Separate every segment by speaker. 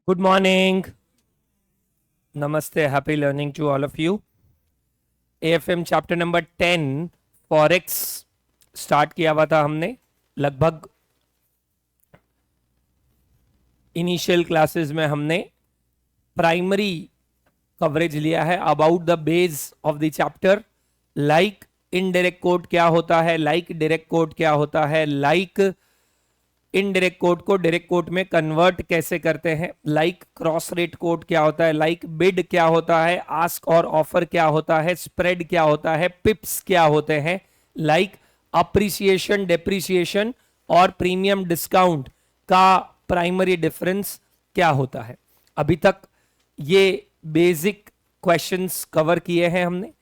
Speaker 1: Good morning. Namaste. Happy learning to all of you. AFM chapter number 10 forex start किया हुआ था हमने लगभग इनिशियल क्लासेस में हमने प्राइमरी कवरेज लिया है about the base of the chapter like indirect code क्या होता है, लाइक डायरेक्ट कोड क्या होता है, लाइक इनडायरेक्ट कोड को डायरेक्ट कोड में कन्वर्ट कैसे करते हैं, लाइक क्रॉस रेट कोड क्या होता है, लाइक बिड क्या होता है, आस्क और ऑफर क्या होता है, स्प्रेड क्या होता है, पिप्स क्या होते हैं, लाइक अप्रिसिएशन डेप्रिसिएशन और प्रीमियम डिस्काउंट का प्राइमरी डिफरेंस क्या होता है। अभी तक ये बेसिक क्वेश्चंस कवर किए हैं हमने।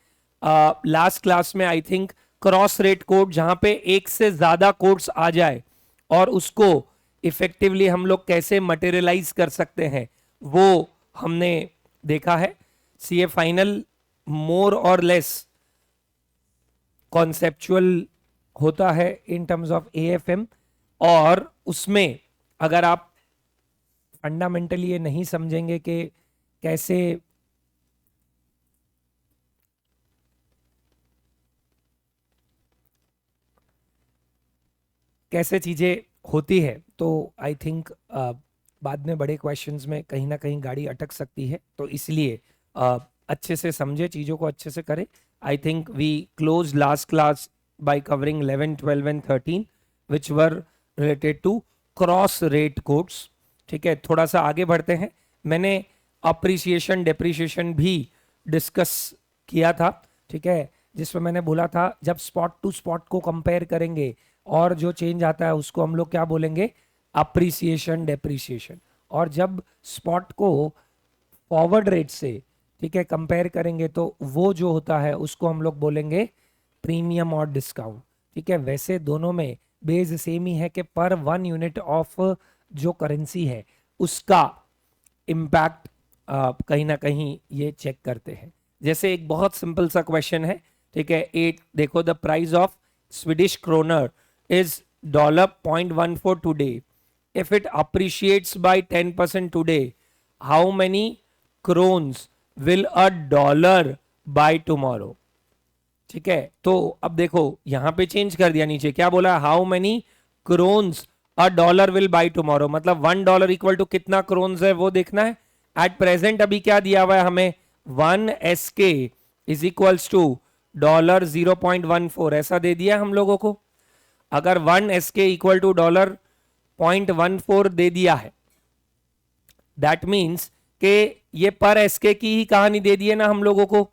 Speaker 1: लास्ट क्लास में I think cross rate code जहां पे एक से ज्यादा कोड्स आ जाए और उसको इफेक्टिवली हम लोग कैसे मटेरियलाइज कर सकते हैं वो हमने देखा है। सीए फाइनल मोर और लेस कॉन्सेप्चुअल होता है इन टर्म्स ऑफ एएफएम, और उसमें अगर आप फंडामेंटली ये नहीं समझेंगे कि कैसे चीजें होती है तो आई थिंक बाद में बड़े क्वेश्चंस में कहीं ना कहीं गाड़ी अटक सकती है। तो इसलिए अच्छे से समझे, चीजों को अच्छे से करें। I think we close last class by covering 11, 12 and 13 which were related to cross rate quotes. ठीक है, थोड़ा सा आगे बढ़ते हैं। मैंने अप्रिसिएशन डेप्रिसिएशन भी डिस्कस किया था, ठीक है, जिसमें मैंने बोला था जब स्पॉट टू स्पॉट को कंपेयर करेंगे और जो चेंज आता है उसको हम लोग क्या बोलेंगे, अप्रिसिएशन डेप्रिसिएशन। और जब स्पॉट को फॉरवर्ड रेट से, ठीक है, कंपेयर करेंगे तो वो जो होता है उसको हम लोग बोलेंगे प्रीमियम और डिस्काउंट। ठीक है, वैसे दोनों में बेस सेम ही है कि पर 1 यूनिट ऑफ जो करेंसी है उसका इम्पैक्ट कहीं ना कहीं ये चेक करते हैं। जैसे एक बहुत सिंपल सा क्वेश्चन है, ठीक है, 8 देखो, the price of Swedish kronor is $0.14 today. If it appreciates by 10% today, how many crowns will a dollar buy tomorrow? ठीक है, तो अब देखो यहां पे चेंज कर दिया, नीचे क्या बोला, how many krones a dollar will buy tomorrow, मतलब $1 इक्वल टू कितना क्रोन्स है वो देखना है। एट प्रेजेंट अभी क्या दिया हुआ है हमें, 1 SK इज इक्वल्स टू $0.14 ऐसा दे दिया हम लोगों को। अगर 1 SK इक्वल टू $0.14 दे दिया है, दैट मीन्स कि ये पर SK की ही कहानी दे दी है ना हम लोगों को।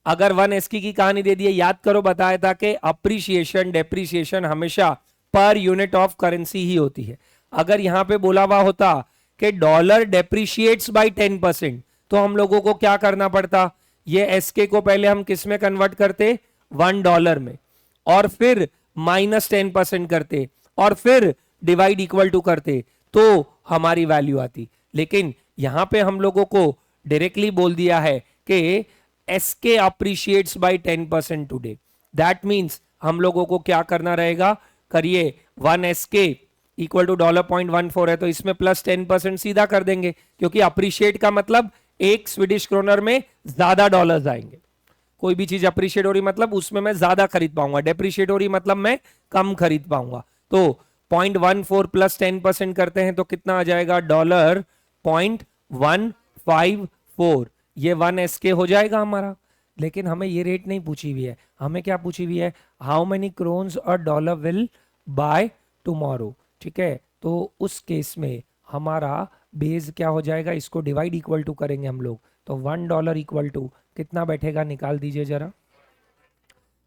Speaker 1: अगर 1 SK की कहानी दे दी है, याद करो बताया था कि अप्रिसिएशन डेप्रिसिएशन हमेशा पर यूनिट ऑफ करेंसी ही होती है। अगर यहां पे बोला हुआ होता कि डॉलर डेप्रिशिएट्स बाय 10%, तो हम लोगों को क्या करना पड़ता, ये SK को पहले हम किस में कन्वर्ट करते, $1 में, और फिर -10% करते और फिर डिवाइड इक्वल टू करते तो हमारी वैल्यू आती। लेकिन यहां पे हम लोगों को डायरेक्टली बोल दिया है कि SK appreciates by 10% today. That means हम लोगों को क्या करना रहेगा, करिए 1 SK इक्वल टू $0.14 है तो इसमें प्लस 10% सीधा कर देंगे, क्योंकि अप्रिशिएट का मतलब एक स्वीडिश क्रोनर में ज्यादा डॉलर्स आएंगे। कोई भी चीज अप्रिशिएट हो रही मतलब उसमें मैं ज्यादा खरीद पाऊंगा, डेप्रिशिएट हो रही मतलब मैं कम खरीद पाऊंगा। तो 0.14 प्लस 10% करते हैं तो कितना आ जाएगा, $0.154, ये 1 SK हो जाएगा हमारा। लेकिन हमें ये रेट नहीं पूछी हुई है, हमें क्या पूछी हुई है, हाउ मेनी क्रोन्स और डॉलर विल बाय टुमारो। ठीक है, तो उस केस में हमारा बेस क्या हो जाएगा, इसको डिवाइड इक्वल टू करेंगे हम लोग, तो $1 इक्वल टू कितना बैठेगा, निकाल दीजिए जरा,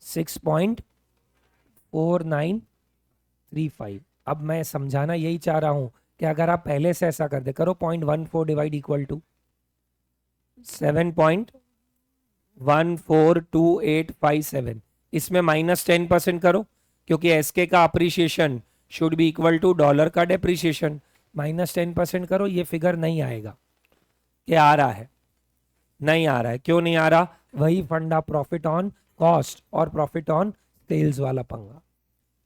Speaker 1: 6.4935। अब मैं समझाना यही चाह रहा हूं कि अगर आप पहले से ऐसा कर दे, करो 0.14 डिवाइड इक्वल टू 7.142857, इसमें -10% करो, क्योंकि एसके का appreciation should be equal to dollar का डेप्रिसिएशन। -10% करो, ये फिगर नहीं आएगा। क्या आ रहा है, नहीं आ रहा है, क्यों नहीं आ रहा, वही फंडा प्रॉफिट ऑन कॉस्ट और प्रॉफिट ऑन सेल्स वाला पंगा।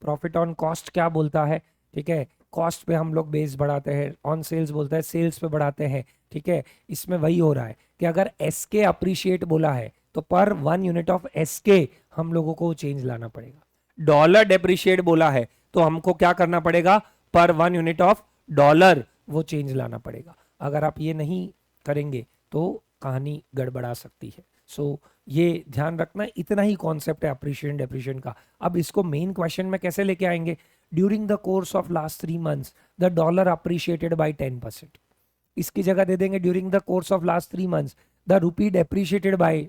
Speaker 1: प्रॉफिट ऑन कॉस्ट क्या बोलता है, ठीक है, कॉस्ट पे हम लोग बेस बढ़ाते हैं, ऑन सेल्स बोलता है सेल्स पे बढ़ाते हैं, ठीक है। इसमें वही हो रहा है कि अगर एसके अप्रिशिएट बोला है तो पर 1 यूनिट ऑफ एसके हम लोगों को चेंज लाना पड़ेगा। डॉलर डेप्रिशिएट बोला है तो हमको क्या करना पड़ेगा, पर 1 यूनिट ऑफ डॉलर वो चेंज लाना पड़ेगा। अगर आप ये नहीं करेंगे तो कहानी गड़बड़ा सकती है। सो ये ध्यान रखना, इतना ही कॉन्सेप्ट है अप्रिशिएशन डेप्रिशिएशन का। अब इसको मेन क्वेश्चन में कैसे लेके आएंगे, during the course of last 3 months the dollar appreciated by 10%। इसकी जगह दे देंगे during the course of last 3 months the rupee depreciated by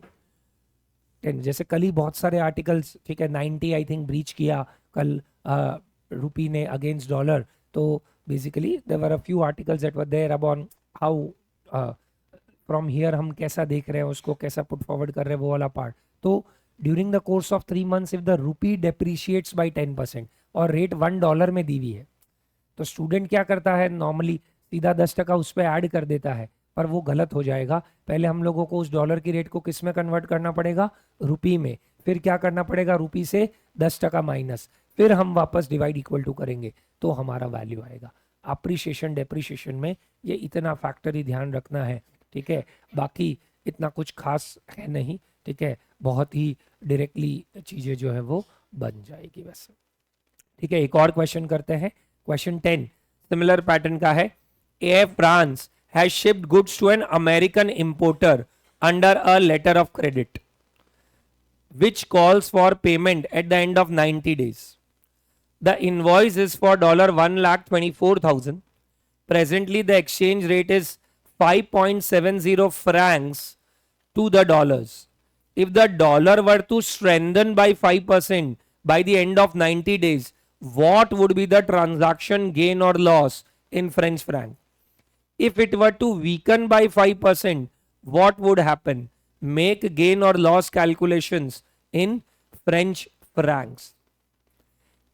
Speaker 1: 10। जैसे कल ही बहुत सारे आर्टिकल्स, ठीक है, 90 आई थिंक ब्रीच किया कल रूपी ने अगेंस्ट डॉलर। तो basically there were a few articles that were there about how from here हम कैसा देख रहे हैं उसको, कैसा पुट फॉरवर्ड कर रहे हैं वो वाला पार्ट। तो during the course of 3 months if the rupee depreciates by 10% और रेट $1 में दी हुई है, तो स्टूडेंट क्या करता है, नॉर्मली सीधा 10% उस पर ऐड कर देता है, पर वो गलत हो जाएगा। पहले हम लोगों को उस डॉलर की रेट को किस में कन्वर्ट करना पड़ेगा, रुपी में। फिर क्या करना पड़ेगा, रुपी से 10% माइनस, फिर हम वापस डिवाइड इक्वल टू करेंगे तो हमारा वैल्यू आएगा। अप्रिशिएशन डेप्रिशिएशन में ये इतना फैक्टर ही ध्यान रखना है, ठीक है। बाकी इतना कुछ खास है नहीं, ठीक है, बहुत ही डायरेक्टली चीजें जो है वो बन जाएगी वैसे, ठीक है। एक और क्वेश्चन करते हैं, क्वेश्चन 10 सिमिलर पैटर्न का है। Air France has shipped goods to an American importer under a letter of credit which calls for payment at the end of 90 days. The invoice is for $1,24,000. Presently, the exchange rate is 5.70 francs to the dollars. If the dollar were to strengthen by 5% by the end of 90 days, what would be the transaction gain or loss in French franc? If it were to weaken by 5%, what would happen? Make gain or loss calculations in French francs.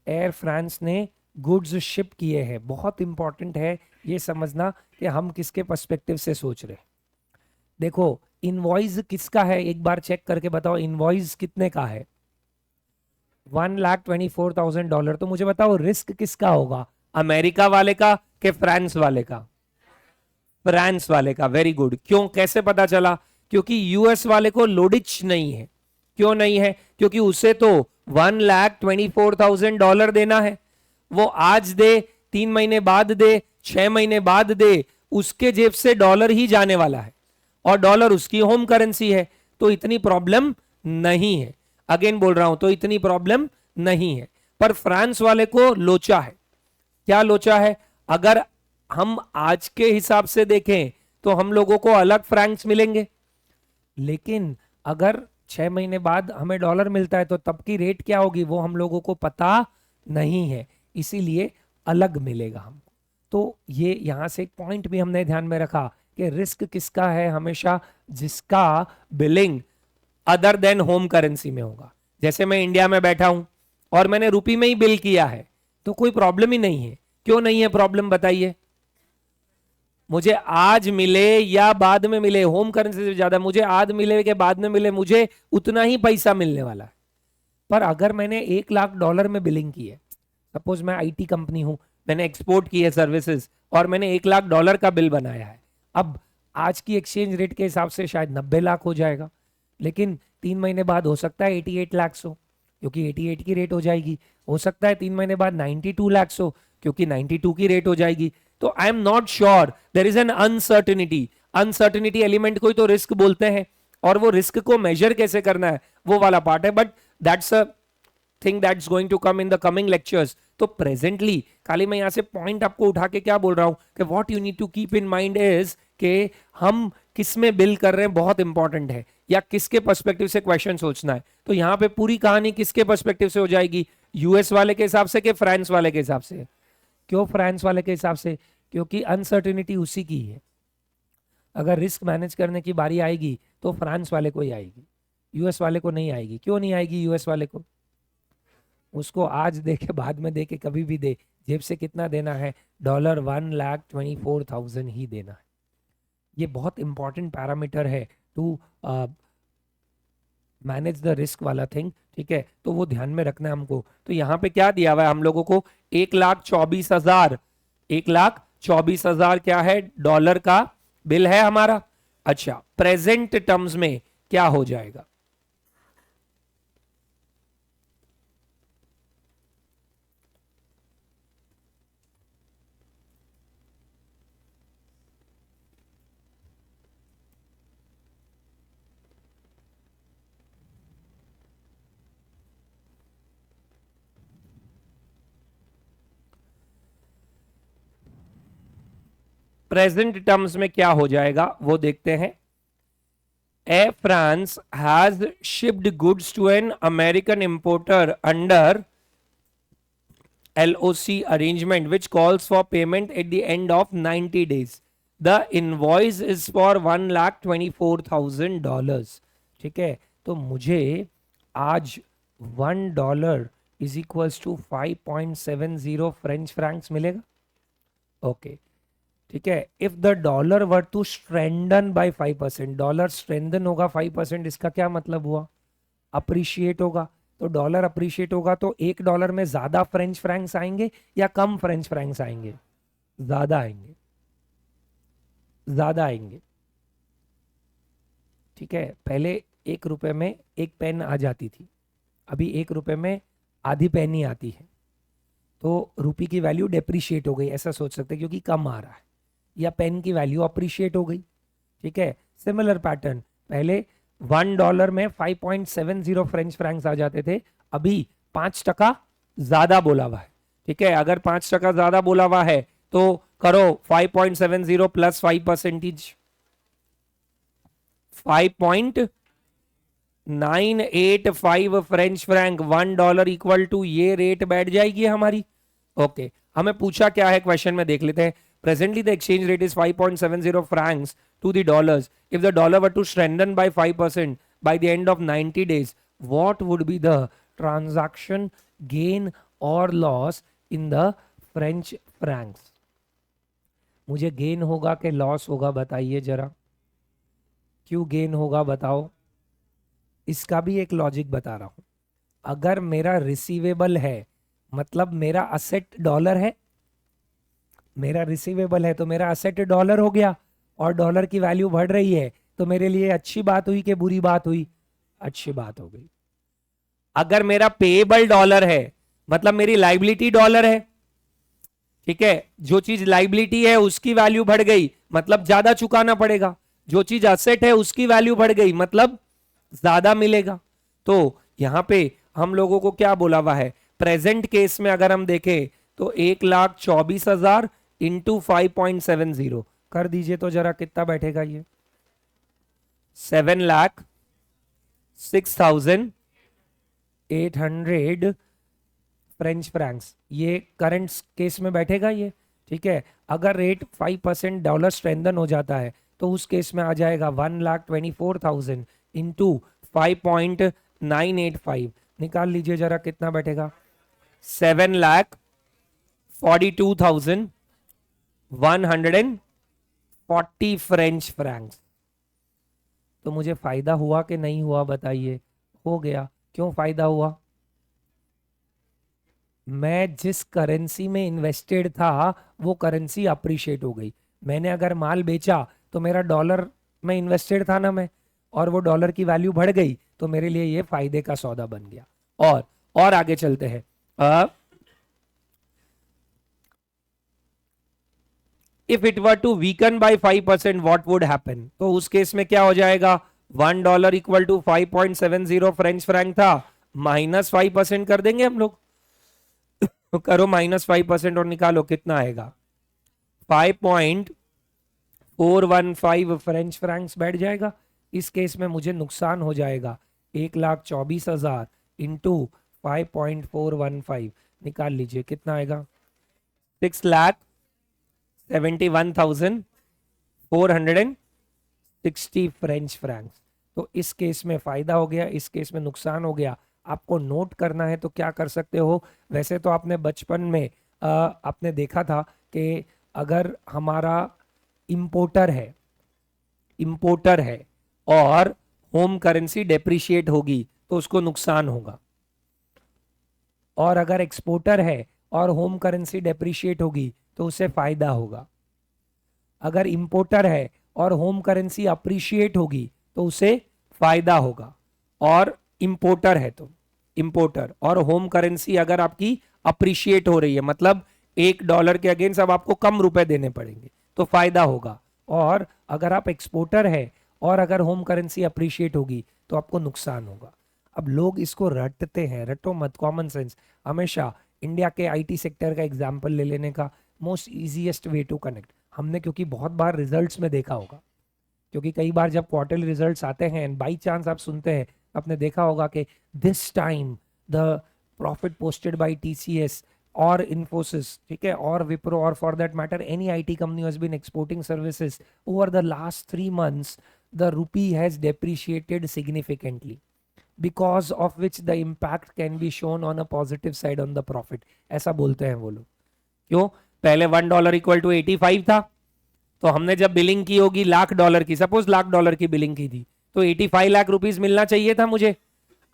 Speaker 1: Air France ने goods ship किए हैं, बहुत important है ये समझना कि हम किसके पर्सपेक्टिव से सोच रहे हैं। देखो इनवॉइस किसका है, एक बार चेक करके बताओ इनवॉइस कितने का है, $1,24,000। तो मुझे बताओ रिस्क किसका होगा, अमेरिका वाले का कि फ्रांस वाले का? फ्रांस वाले का। Very good. क्यों, कैसे पता चला? क्योंकि यूएस वाले को लोडिच नहीं है। क्यों नहीं है? क्योंकि उसे तो $1,24,000 देना है, वो आज दे, 3 महीने बाद दे, 6 महीने बाद दे, उसके जेब से डॉलर ही जाने वाला है और डॉलर उसकी होम करेंसी है, तो इतनी प्रॉब्लम नहीं है। अगेन बोल रहा हूं, तो इतनी प्रॉब्लम नहीं है। पर फ्रांस वाले को लोचा है। क्या लोचा है? अगर हम आज के हिसाब से देखें तो हम लोगों को अलग फ्रैंक्स मिलेंगे, लेकिन अगर 6 महीने बाद हमें डॉलर मिलता है तो तब की रेट क्या होगी वो हम लोगों को पता नहीं है, इसीलिए अलग मिलेगा हमको। तो ये यहां से एक पॉइंट भी हमने ध्यान में रखा कि रिस्क किसका है, हमेशा जिसका billing other than home currency में होगा। जैसे मैं इंडिया में बैठा हूं और मैंने रुपी में ही बिल किया है तो कोई प्रॉब्लम ही नहीं है। क्यों नहीं है प्रॉब्लम, बताइए? मुझे आज मिले या बाद में मिले, होम करेंसी से ज्यादा मुझे आज मिले के बाद में मिले, मुझे उतना ही पैसा मिलने वाला है। पर अगर मैंने $1,00,000 में बिलिंग की है, सपोज मैं आईटी कंपनी हूं, मैंने एक्सपोर्ट की है सर्विसेज और मैंने $1,00,000 का बिल बनाया है, अब आज की एक्सचेंज रेट के हिसाब से शायद 90 लाख हो जाएगा, लेकिन 3 महीने बाद हो सकता है 88 लाख हो, क्योंकि 88 की रेट हो जाएगी। हो सकता है 3 महीने बाद 92 लाख हो, क्योंकि 92 की रेट हो जाएगी। तो I am not sure, there is an uncertainty. Uncertainty element को ही तो रिस्क बोलते हैं, और वो रिस्क को मेजर कैसे करना है वो वाला पार्ट है, but that's a thing that's going to come in the coming lectures. तो प्रेजेंटली खाली मैं यहां से पॉइंट आपको उठा के क्या बोल रहा हूं कि what you need to keep in mind is कि हम किस में बिल कर रहे हैं, बहुत इंपॉर्टेंट है, या किसके पर्सपेक्टिव से क्वेश्चन सोचना है। तो यहां पे पूरी कहानी किसके पर्सपेक्टिव से हो जाएगी, यूएस वाले के हिसाब से कि फ्रांस वाले के हिसाब से? क्यों फ्रांस वाले के हिसाब से? क्योंकि अनसर्टेनिटी उसी की है। अगर रिस्क मैनेज करने की बारी आएगी तो फ्रांस वाले को ही आएगी, यूएस वाले को नहीं आएगी। क्यों नहीं आएगी यूएस वाले को? उसको आज दे के बाद में दे के कभी भी दे, जेब से कितना देना है, $1,24,000 ही देना है। ये बहुत इंपॉर्टेंट पैरामीटर है टू मैनेज द रिस्क वाला थिंग, ठीक है। तो वो ध्यान में रखना है हमको। तो यहाँ पे क्या दिया हुआ है हम लोगों को, 1,24,000 1,24,000 क्या है, डॉलर का बिल है हमारा। अच्छा, प्रेजेंट टर्म्स में क्या हो जाएगा? प्रेजेंट टर्म्स में क्या हो जाएगा वो देखते हैं। A France has shipped goods to an American importer under LOC arrangement which calls for payment at the end of 90 days. The invoice is for $1,24,000. ठीक है, तो मुझे आज $1 is equals to 5.70 French francs मिलेगा। ओके, ठीक है। If the dollar were to strengthen by 5%, dollar strengthen होगा 5%, इसका क्या मतलब हुआ? अप्रिशिएट होगा। तो डॉलर अप्रिशिएट होगा तो $1 में ज्यादा फ्रेंच फ्रैंक्स आएंगे या कम फ्रेंच फ्रैंक्स आएंगे? ज्यादा आएंगे, ज्यादा आएंगे। ठीक है, पहले $1 में एक पेन आ जाती थी, अभी $1 में आधी पेन ही आती है। तो रुपये की वैल्यू डेप्रिशिएट हो गई, ऐसा सोच सकते हैं, क्योंकि कम आ रहा है। या पेन की वैल्यू अप्रिशिएट हो गई। ठीक है, सिमिलर पैटर्न, पहले $1 में 5.70 फ्रेंच फ्रैंक्स आ जाते थे, अभी 5% ज्यादा बोला हुआ है। ठीक है, अगर 5% ज्यादा बोला हुआ है तो करो 5.70 plus 5%, 5.985 French franc, $1 equal to ये रेट बैठ जाएगी हमारी। ओके, हमें पूछा क्या है क्वेश्चन में, देख लेते हैं। Presently the exchange rate is 5.70 Franks to the dollars. If the dollar were to strengthen by 5% by the end of 90 days, what would be the transaction gain or loss in the French francs? मुझे gain होगा कि loss होगा बताइए जरा। क्यों gain होगा बताओ? इसका भी एक लॉजिक बता रहा हूं। अगर मेरा रिसीवेबल है, मतलब मेरा असेट डॉलर है, मेरा रिसीवेबल है तो मेरा असेट डॉलर हो गया, और डॉलर की वैल्यू बढ़ रही है, तो मेरे लिए अच्छी बात हुई कि बुरी बात हुई? अच्छी बात हो गई। अगर मेरा पेएबल डॉलर है, मतलब मेरी लाइबिलिटी डॉलर है, ठीक है, जो चीज लाइबिलिटी है उसकी वैल्यू बढ़ गई, मतलब ज्यादा चुकाना पड़ेगा। जो चीज असेट है उसकी वैल्यू बढ़ गई, मतलब ज्यादा मिलेगा। तो यहां पे हम लोगों को क्या बोला हुआ है, प्रेजेंट केस में अगर हम देखें तो 1,24,000 इंटू 5.70 कर दीजिए तो जरा कितना बैठेगा ये? 7,06,800 फ्रेंच फ्रैंक्स। ये करंट केस में बैठेगा ये। ठीक है, अगर रेट 5% डॉलर स्ट्रेंथन हो जाता है तो उस केस में आ जाएगा 1,24,000 इंटू 5.985, निकाल लीजिए जरा कितना बैठेगा? 7,42,140 फ्रेंच फ्रैंक्स। तो मुझे फायदा हुआ कि नहीं हुआ बताइए? हो गया। क्यों फायदा हुआ? मैं जिस करेंसी में इन्वेस्टेड था वो करेंसी अप्रिशिएट हो गई। मैंने अगर माल बेचा तो मेरा डॉलर में इन्वेस्टेड था ना मैं, और वो डॉलर की वैल्यू बढ़ गई, तो मेरे लिए ये फायदे का सौदा बन गया। और आगे चलते हैं। If it were to weaken by 5% what would happen? तो उस केस में क्या हो जाएगा? $1 इक्वल टू 5.70 फ्रेंच फ्रैंक था, -5% कर देंगे हम लोग। तो करो -5% और निकालो कितना आएगा? 5.415 फ्रेंच फ्रैंक्स बैठ जाएगा। इस केस में मुझे नुकसान हो जाएगा 1,24,000 इंटू 5.415, निकाल लीजिए कितना आएगा? 6,71,460 फ्रेंच फ्रैंक्स। तो इस केस में फायदा हो गया, इस केस में नुकसान हो गया। आपको नोट करना है तो क्या कर सकते हो? वैसे तो आपने बचपन में आपने देखा था कि अगर हमारा इंपोर्टर है और होम करेंसी डेप्रिशिएट होगी तो उसको नुकसान होगा, और अगर एक्सपोर्टर है और होम करेंसी डेप्रिशिएट होगी तो उसे फायदा होगा। अगर इंपोर्टर है और होम करेंसी अप्रिशिएट होगी तो उसे फायदा होगा। और इंपोर्टर है तो इंपोर्टर और होम करेंसी अगर आपकी अप्रिशिएट हो रही है, मतलब $1 के अगेंस्ट अब आपको कम रुपए देने पड़ेंगे, तो फायदा होगा। और अगर आप एक्सपोर्टर है और अगर होम करेंसी अप्रिशिएट होगी तो आपको नुकसान होगा। अब लोग इसको रटते हैं, रटो मत, कॉमन सेंस। हमेशा इंडिया के आईटी सेक्टर का एग्जांपल ले लेने का most easiest way to connect, हमने क्योंकि बहुत बार रिजल्ट्स में देखा होगा, क्योंकि कई बार जब क्वार्टरली रिजल्ट्स आते हैं एंड बाई चांस आप सुनते हैं, आपने देखा होगा कि this time the profit posted by TCS और इन्फोसिस, ठीक है, और विप्रो और for that matter any IT company has been exporting services over the last 3 months, the rupee has depreciated significantly, because of which the impact can be shown on a positive side on the profit, ऐसा बोलते हैं वो लोग। क्यों? पहले $1 equal to 85 था, तो हमने जब बिलिंग की होगी $1,00,000 की, सपोज $1,00,000 की बिलिंग की थी, तो 85 लाख रुपीस मिलना चाहिए था मुझे।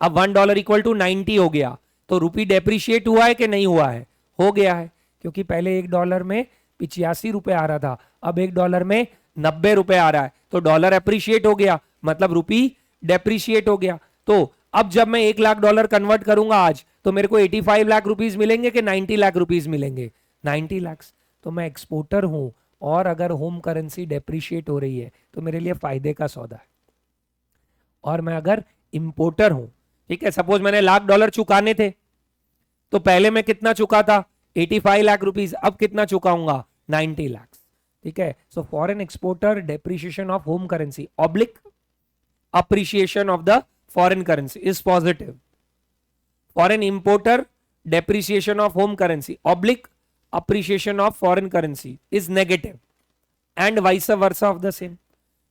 Speaker 1: अब $1 इक्वल टू 90 हो गया, तो रुपी डेप्रिशिएट हुआ है कि नहीं हुआ है? हो गया है, क्योंकि पहले $1 में 85 रुपए आ रहा था, अब $1 में 90 रुपए आ रहा है, तो डॉलर अप्रिशिएट हो गया, मतलब रुपी डेप्रिशिएट हो गया। तो अब जब मैं $1,00,000 कन्वर्ट करूंगा आज, तो मेरे को 85 लाख रुपीस मिलेंगे कि 90 लाख रुपीस मिलेंगे? 90 लाख। तो मैं एक्सपोर्टर हूं और अगर होम करेंसी डेप्रिशिएट हो रही है तो मेरे लिए फायदे का सौदा है। और मैं अगर इंपोर्टर हूं, ठीक है, सपोज मैंने $1,00,000 चुकाने थे, तो पहले मैं कितना चुका था? 85 लाख रुपीस, अब कितना चुकाऊंगा? 90 लाख, ठीक है। So foreign exporter depreciation of home currency oblique appreciation of the foreign currency is positive. Foreign importer depreciation of home currency oblique appreciation of foreign currency is negative and vice versa of the same,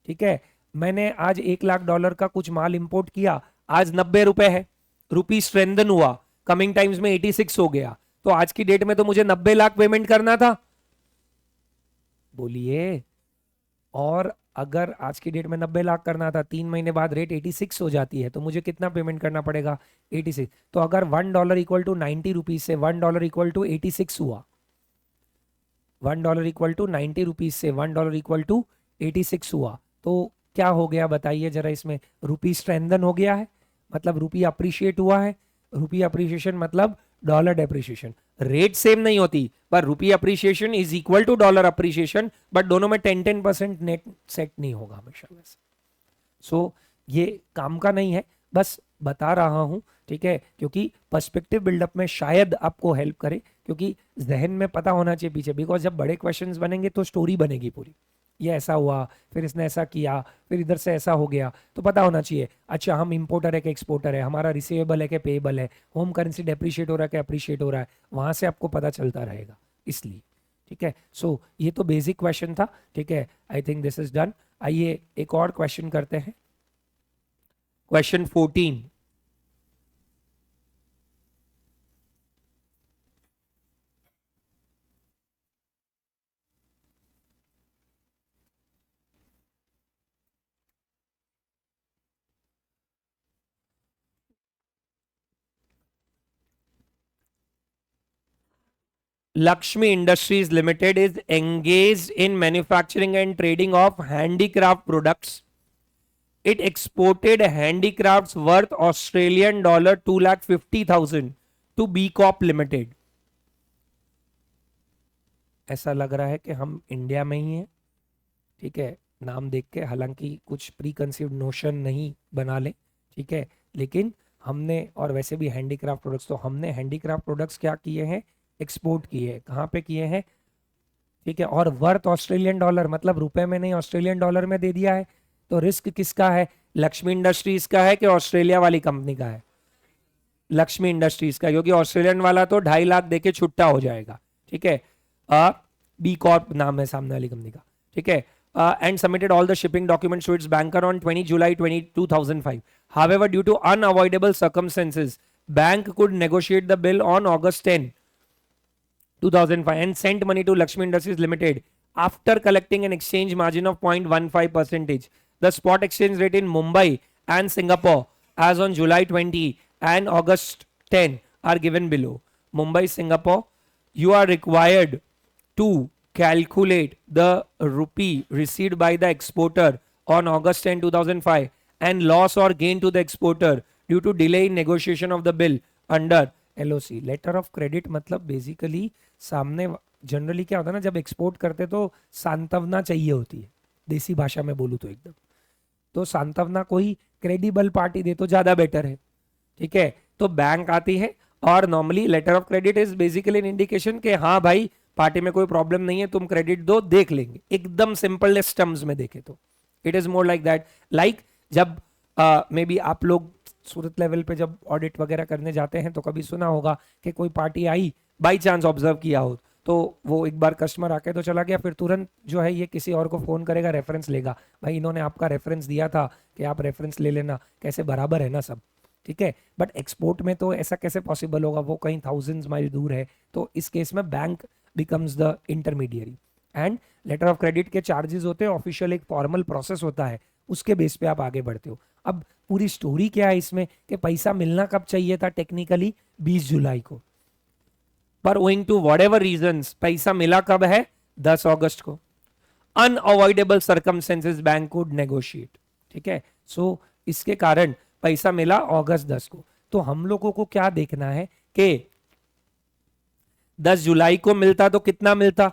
Speaker 1: ठीक है। मैंने आज $1,00,000 का कुछ माल import किया, आज 90 रुपए है, रुपी स्ट्रेंथन हुआ, कमिंग टाइम्स में 86 हो गया, तो आज की डेट में तो मुझे 90 लाख पेमेंट करना था, बोलिए। और अगर आज की डेट में 90 लाख करना था, 3 महीने बाद रेट 86 हो जाती है, तो मुझे कितना पेमेंट करना पड़ेगा? 86। तो अगर $1 इक्वल टू 90 रुपीज से $1 इक्वल टू 86 हुआ, $1 इक्वल टू 90 रुपीज से $1 इक्वल टू 86 हुआ, तो क्या हो गया बताइए जरा? इसमें रुपी स्ट्रेंथन हो गया है, मतलब रुपी अप्रिशिएट हुआ है। रुपी अप्रिशिएशन मतलब डॉलर डेप्रिशिएशन। रेट सेम नहीं होती, पर रुपी appreciation is equal to dollar appreciation, but दोनों में 10% नेट सेट नहीं होगा हमेशा वैसे। सो ये काम का नहीं है, बस बता रहा हूं, ठीक है, क्योंकि पर्सपेक्टिव बिल्डअप में शायद आपको हेल्प करे, क्योंकि जहन में पता होना चाहिए पीछे, बिकॉज जब बड़े क्वेश्चंस बनेंगे तो स्टोरी बनेगी पूरी, ये ऐसा हुआ, फिर इसने ऐसा किया, फिर इधर से ऐसा हो गया, तो पता होना चाहिए अच्छा हम इंपोर्टर है कि एक्सपोर्टर है, हमारा रिसीवेबल है कि पेएबल है, होम करेंसी डेप्रिशिएट हो रहा है कि अप्रिशिएट हो रहा है, वहां से आपको पता चलता रहेगा, इसलिए, ठीक है। सो ये तो बेसिक क्वेश्चन था, ठीक है। I think this is done. आइए एक और क्वेश्चन करते हैं, question 14। Lakshmi Industries Limited is engaged in manufacturing and trading of handicraft products. It exported handicrafts worth Australian dollar 2,50,000 to B Corp Limited. ऐसा लग रहा है कि हम इंडिया में ही हैं, ठीक है, नाम देख के, हालांकि कुछ प्री कंसीव्ड नोशन नहीं बना ले, ठीक है, लेकिन हमने, और वैसे भी हैंडीक्राफ्ट प्रोडक्ट्स, तो हमने हैंडीक्राफ्ट प्रोडक्ट्स क्या किए हैं? एक्सपोर्ट किए हैं। कहाँ पे किए हैं? ठीक है, और वर्थ ऑस्ट्रेलियन डॉलर, मतलब रुपए में नहीं, ऑस्ट्रेलियन डॉलर में दे दिया है। तो रिस्क किसका है? लक्ष्मी इंडस्ट्रीज का है कि ऑस्ट्रेलिया वाली कंपनी का है? लक्ष्मी इंडस्ट्रीज का, क्योंकि ऑस्ट्रेलियन वाला तो 2.5 लाख देके छुट्टा हो जाएगा, ठीक है। बी कॉर्प नाम है सामने वाली कंपनी का, ठीक है। And submitted all the shipping documents to its banker on 20 July 2005. However, due to unavoidable circumstances, bank could negotiate the bill on August 10, 2005 and sent money to Lakshmi Industries Limited after collecting an exchange margin of 0.15%. The spot exchange rate in Mumbai and Singapore as on July 20 and August 10 are given below. Mumbai, Singapore, you are required to calculate the rupee received by the exporter on August 10, 2005 and loss or gain to the exporter due to delay in negotiation of the bill under LOC. Letter of credit मतलब basically सामने generally क्या होता है ना, जब export करते तो सांत्वना चाहिए होती है, देसी भाषा में बोलूँ तो एकदम, तो सांत्वना कोई क्रेडिबल पार्टी दे तो ज्यादा बेटर है, ठीक है। तो बैंक आती है और normally letter of credit is basically an indication कि हाँ भाई पार्टी में कोई प्रॉब्लम नहीं है, तुम क्रेडिट दो, देख लेंगे, एकदम सिंपल टर्म्स में देखे तो it is more like that. Like जब मे बी आप लोग सूरत लेवल पे जब ऑडिट वगैरह करने जाते हैं तो कभी सुना होगा कि कोई party I, by chance observe किया हो तो वो एक बार कस्टमर आके तो चला गया, फिर तुरंत जो है ये किसी और को फोन करेगा, रेफरेंस लेगा, भाई इन्होंने आपका रेफरेंस दिया था कि आप रेफरेंस ले लेना, कैसे बराबर है ना सब, ठीक है। बट एक्सपोर्ट में तो ऐसा कैसे पॉसिबल होगा, वो कहीं थाउजेंड्स माइल दूर है, तो इस केस में bank becomes the intermediary and later of credit के चार्जेस होते हैं, ऑफिशियल एक फॉर्मल प्रोसेस होता है, उसके बेस पे आप आगे बढ़ते हो। अब पूरी स्टोरी क्या है इसमें कि पैसा मिलना कब चाहिए था, टेक्निकली 20 जुलाई को, पर ओइंग टू व्हाटएवर रीजंस पैसा मिला कब है, 10 अगस्त को। Unavoidable circumstances bank could negotiate, ठीक है। सो इसके कारण पैसा मिला अगस्त 10 को। तो हम लोगों को क्या देखना है कि 10 जुलाई को मिलता तो कितना मिलता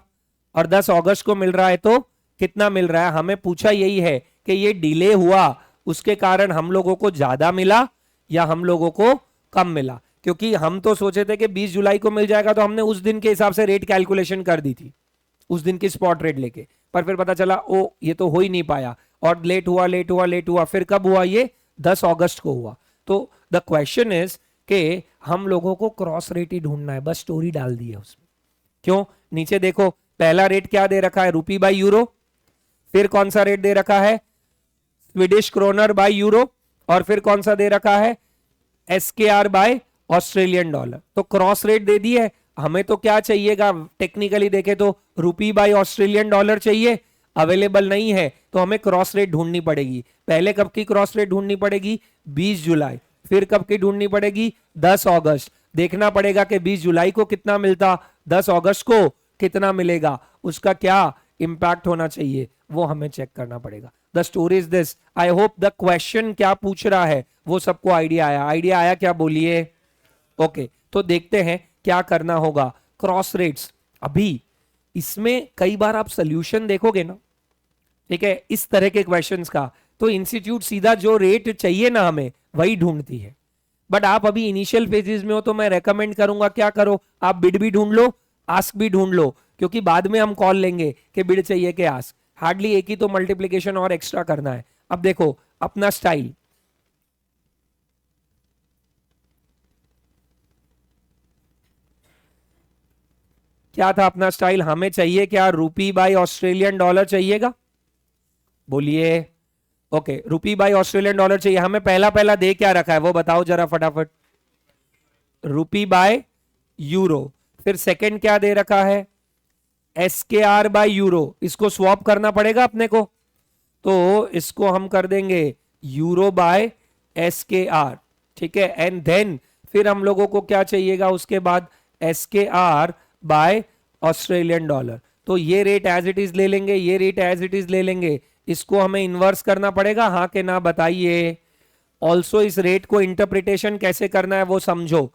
Speaker 1: और 10 अगस्त को मिल रहा है तो कितना मिल रहा है। हमें पूछा यही है कि ये डिले हुआ उसके कारण हम लोगों को ज्यादा मिला या हम लोगों को कम मिला, क्योंकि हम तो सोचे थे कि 20 जुलाई को मिल जाएगा तो हमने उस दिन के हिसाब से रेट कैलकुलेशन कर दी थी, उस दिन की स्पॉट रेट लेके, पर फिर पता चला ओ ये तो हो ही नहीं पाया और लेट हुआ लेट हुआ लेट हुआ, फिर कब हुआ, ये 10 अगस्त को हुआ। तो द क्वेश्चन इज कि हम लोगों को क्रॉस रेट ही ढूंढना है, बस स्टोरी डाल दी है उसमें। क्यों, नीचे देखो पहला रेट क्या दे रखा है, रुपी बाई यूरो, फिर कौन सा रेट दे रखा है, स्वीडिश क्रोनर बाय यूरो, और फिर कौन सा दे रखा है, SKR बाय ऑस्ट्रेलियन डॉलर। तो क्रॉस रेट दे दी है, हमें तो क्या चाहिएगा, टेक्निकली देखे तो रुपी बाय ऑस्ट्रेलियन डॉलर चाहिए, अवेलेबल नहीं है तो हमें क्रॉस रेट ढूंढनी पड़ेगी। पहले कब की क्रॉस रेट ढूंढनी पड़ेगी, 20 जुलाई, फिर कब की ढूंढनी पड़ेगी, 10 अगस्त। देखना पड़ेगा कि 20 जुलाई को कितना मिलता, 10 अगस्त को कितना मिलेगा, उसका क्या इंपैक्ट होना चाहिए वो हमें चेक करना पड़ेगा। The story is this. I hope the question क्या पूछ रहा है वो सबको आइडिया आया, आइडिया आया क्या, बोलिए। ओके, तो देखते हैं क्या करना होगा। क्रॉस रेट्स, अभी इसमें कई बार आप सोल्यूशन देखोगे ना, ठीक है, इस तरह के क्वेश्चंस का, तो इंस्टीट्यूट सीधा जो रेट चाहिए ना हमें वही ढूंढती है। बट आप अभी इनिशियल फेजेस में हो तो मैं रेकमेंड करूंगा क्या करो, आप बिड भी ढूंढ लो, आस्क भी ढूंढ लो, क्योंकि बाद में हम कॉल लेंगे कि बिड चाहिए कि आस्क, हार्डली एक ही तो मल्टीप्लीकेशन और एक्स्ट्रा करना है। अब देखो अपना स्टाइल, क्या था अपना स्टाइल, हमें चाहिए क्या, रुपी बाय ऑस्ट्रेलियन डॉलर चाहिएगा, बोलिए। ओके, रुपी बाय ऑस्ट्रेलियन डॉलर चाहिए, हमें पहला पहला दे क्या रखा है वो बताओ जरा फटाफट, रुपी बाय यूरो। फिर सेकंड क्या दे रखा है, SKR बाय यूरो, इसको स्वैप करना पड़ेगा अपने को, तो इसको हम कर देंगे यूरो बाय SKR, ठीक है। एंड देन फिर हम लोगों को क्या चाहिएगा उसके बाद, SKR बाय ऑस्ट्रेलियन डॉलर। तो ये रेट एज इट इज ले लेंगे, ये रेट एज इट इज ले लेंगे, इसको हमें इन्वर्स करना पड़ेगा, हाँ के ना बताइए। ऑल्सो इस रेट को इंटरप्रिटेशन कैसे करना है वो समझो,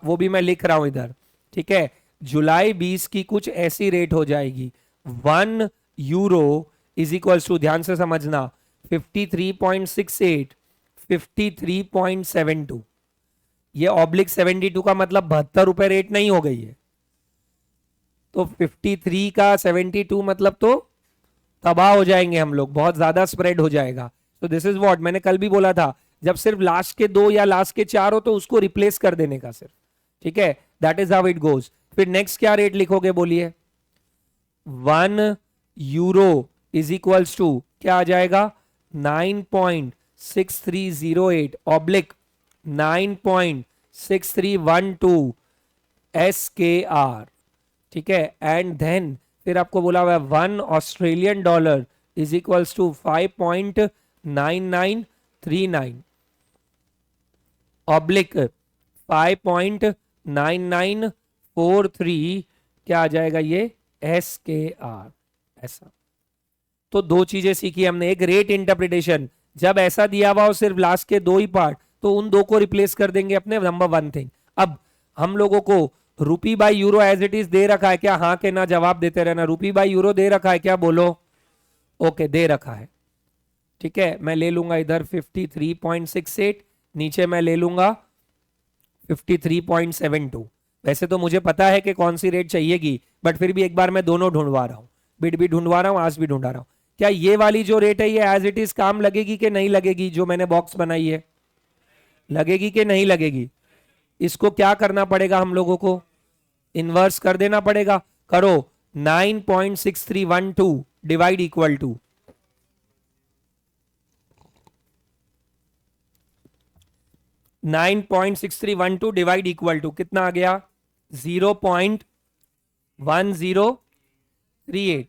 Speaker 1: वो भी मैं लिख रहा हूं इधर, ठीक है। जुलाई 20 की कुछ ऐसी रेट हो जाएगी, 1 यूरो इज इक्वल टू, ध्यान से समझना, 53.68, 53.72, ये ऑब्लिक 72 का मतलब 72 रुपए रेट नहीं हो गई है, तो 53 का 72 मतलब तो तबाह हो जाएंगे हम लोग, बहुत ज्यादा स्प्रेड हो जाएगा। तो दिस इज व्हाट मैंने कल भी बोला था, जब सिर्फ लास्ट के 2 या लास्ट के 4 हो तो उसको रिप्लेस कर देने का सिर्फ, ठीक है, that is how it goes. फिर नेक्स्ट क्या रेट लिखोगे बोलिए, 1 यूरो इज इक्वल्स टू क्या आ जाएगा, 9.6308 ऑब्लिक 9.6312 SKR, ठीक है। एंड देन फिर आपको बोला हुआ है 1 Australian dollar is equals to 5.9939 oblique 5.9943, क्या आ जाएगा ये SKR ऐसा। तो दो चीजें सीखी हमने, एक रेट इंटरप्रिटेशन, जब ऐसा दिया हुआ हो सिर्फ लास्ट के दो ही पार्ट तो उन दो को रिप्लेस कर देंगे अपने नंबर वन थिंग। अब हम लोगों को rupee by euro as it is दे रखा है क्या, हाँ के ना जवाब देते रहना। रूपी बाय यूरो दे रखा है क्या, बोलो। ओके दे रखा है, ठीक है। मैं ले लूंगा इधर 53.68, नीचे मैं ले लूंगा 53.72। वैसे तो मुझे पता है कि कौन सी रेट चाहिएगी, बट फिर भी एक बार मैं दोनों ढूंढवा रहा हूं, बिड भी ढूंढवा रहा हूं, आज भी ढूंढा रहा हूं। क्या ये वाली जो रेट है ये एज इट इज काम लगेगी कि नहीं लगेगी, जो मैंने बॉक्स बनाई है, लगेगी कि नहीं लगेगी। इसको क्या करना पड़ेगा हम लोगों को, इन्वर्स कर देना पड़ेगा। करो, 9.6312 divide equal to 9.6312 divide equal to कितना आ गया, 0.1038।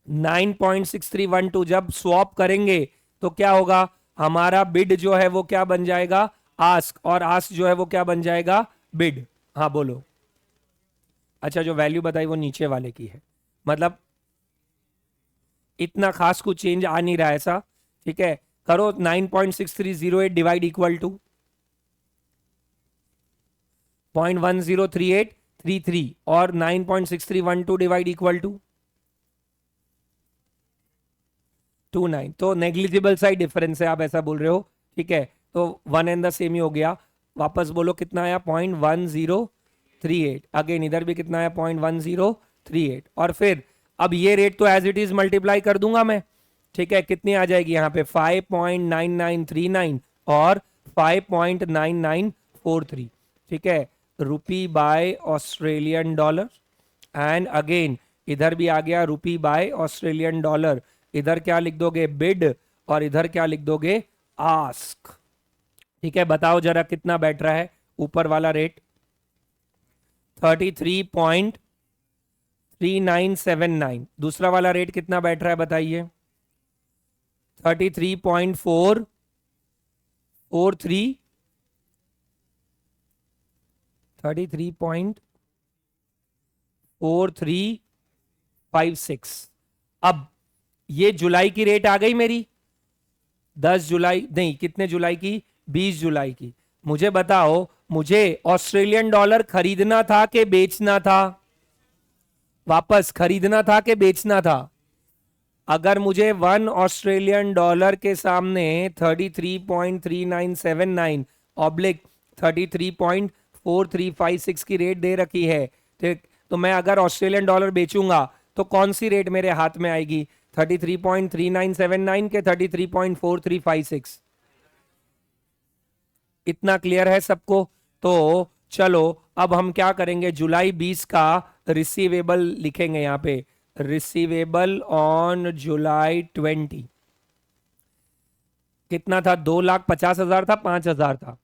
Speaker 1: 9.6312 जब स्वैप करेंगे तो क्या होगा, हमारा बिड जो है वो क्या बन जाएगा, आस्क, और आस्क जो है वो क्या बन जाएगा, बिड। हाँ बोलो। अच्छा जो वैल्यू बताई वो नीचे वाले की है, मतलब इतना खास कुछ चेंज आ नहीं रहा है ऐसा, ठीक है। करो 9.6308 डिवाइड इक्वल टू 0.103833 और 9.6312 डिवाइड इक्वल टू 29। तो नेग्लिजिबल सा ही डिफरेंस है, आप ऐसा बोल रहे हो, ठीक है। तो वन एंड द सेम ही हो गया। वापस बोलो कितना आया, 0.1038। अगेन इधर भी कितना आया, 0.1038। और फिर अब ये रेट तो एज इट इज मल्टीप्लाई कर दूंगा मैं, ठीक है। कितनी आ जाएगी यहाँ पे, 5.9939 और 5.9943, ठीक है, रुपी bye Australian dollar. And again इधर भी आ गया रुपी बाय ऑस्ट्रेलियन डॉलर। इधर क्या लिख दोगे, बिड, और इधर क्या लिख दोगे, आस्क, ठीक है। बताओ जरा कितना बैठ रहा है ऊपर वाला रेट, 33.3979। दूसरा वाला रेट कितना बैठ रहा है बताइए, 33.443, 33.4356। अब ये जुलाई की रेट आ गई मेरी, 10 जुलाई नहीं, कितने जुलाई की, 20 जुलाई की। मुझे बताओ, मुझे ऑस्ट्रेलियन डॉलर खरीदना था कि बेचना था, वापस खरीदना था कि बेचना था। अगर मुझे 1 ऑस्ट्रेलियन डॉलर के सामने 33.3979 ऑब्लिक 33.4356 की रेट दे रखी है, ठीक, तो मैं अगर ऑस्ट्रेलियन डॉलर बेचूंगा तो कौन सी रेट मेरे हाथ में आएगी, 33.3979 के 33.4356। इतना क्लियर है सबको। तो चलो अब हम क्या करेंगे, जुलाई 20 का रिसीवेबल लिखेंगे यहां पे, रिसीवेबल ऑन जुलाई 20 कितना था, 2,50,000 था, 5,000 था,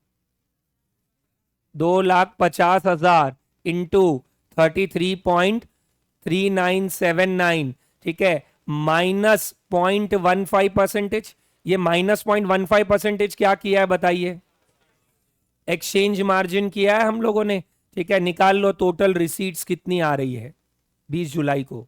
Speaker 1: 2,50,000 इंटू 33.3979, ठीक है, माइनस 0.15%। ये माइनस 0.15% क्या किया है बताइए, एक्सचेंज मार्जिन किया है हम लोगों ने, ठीक है। निकाल लो टोटल रिसीट्स कितनी आ रही है 20 जुलाई को,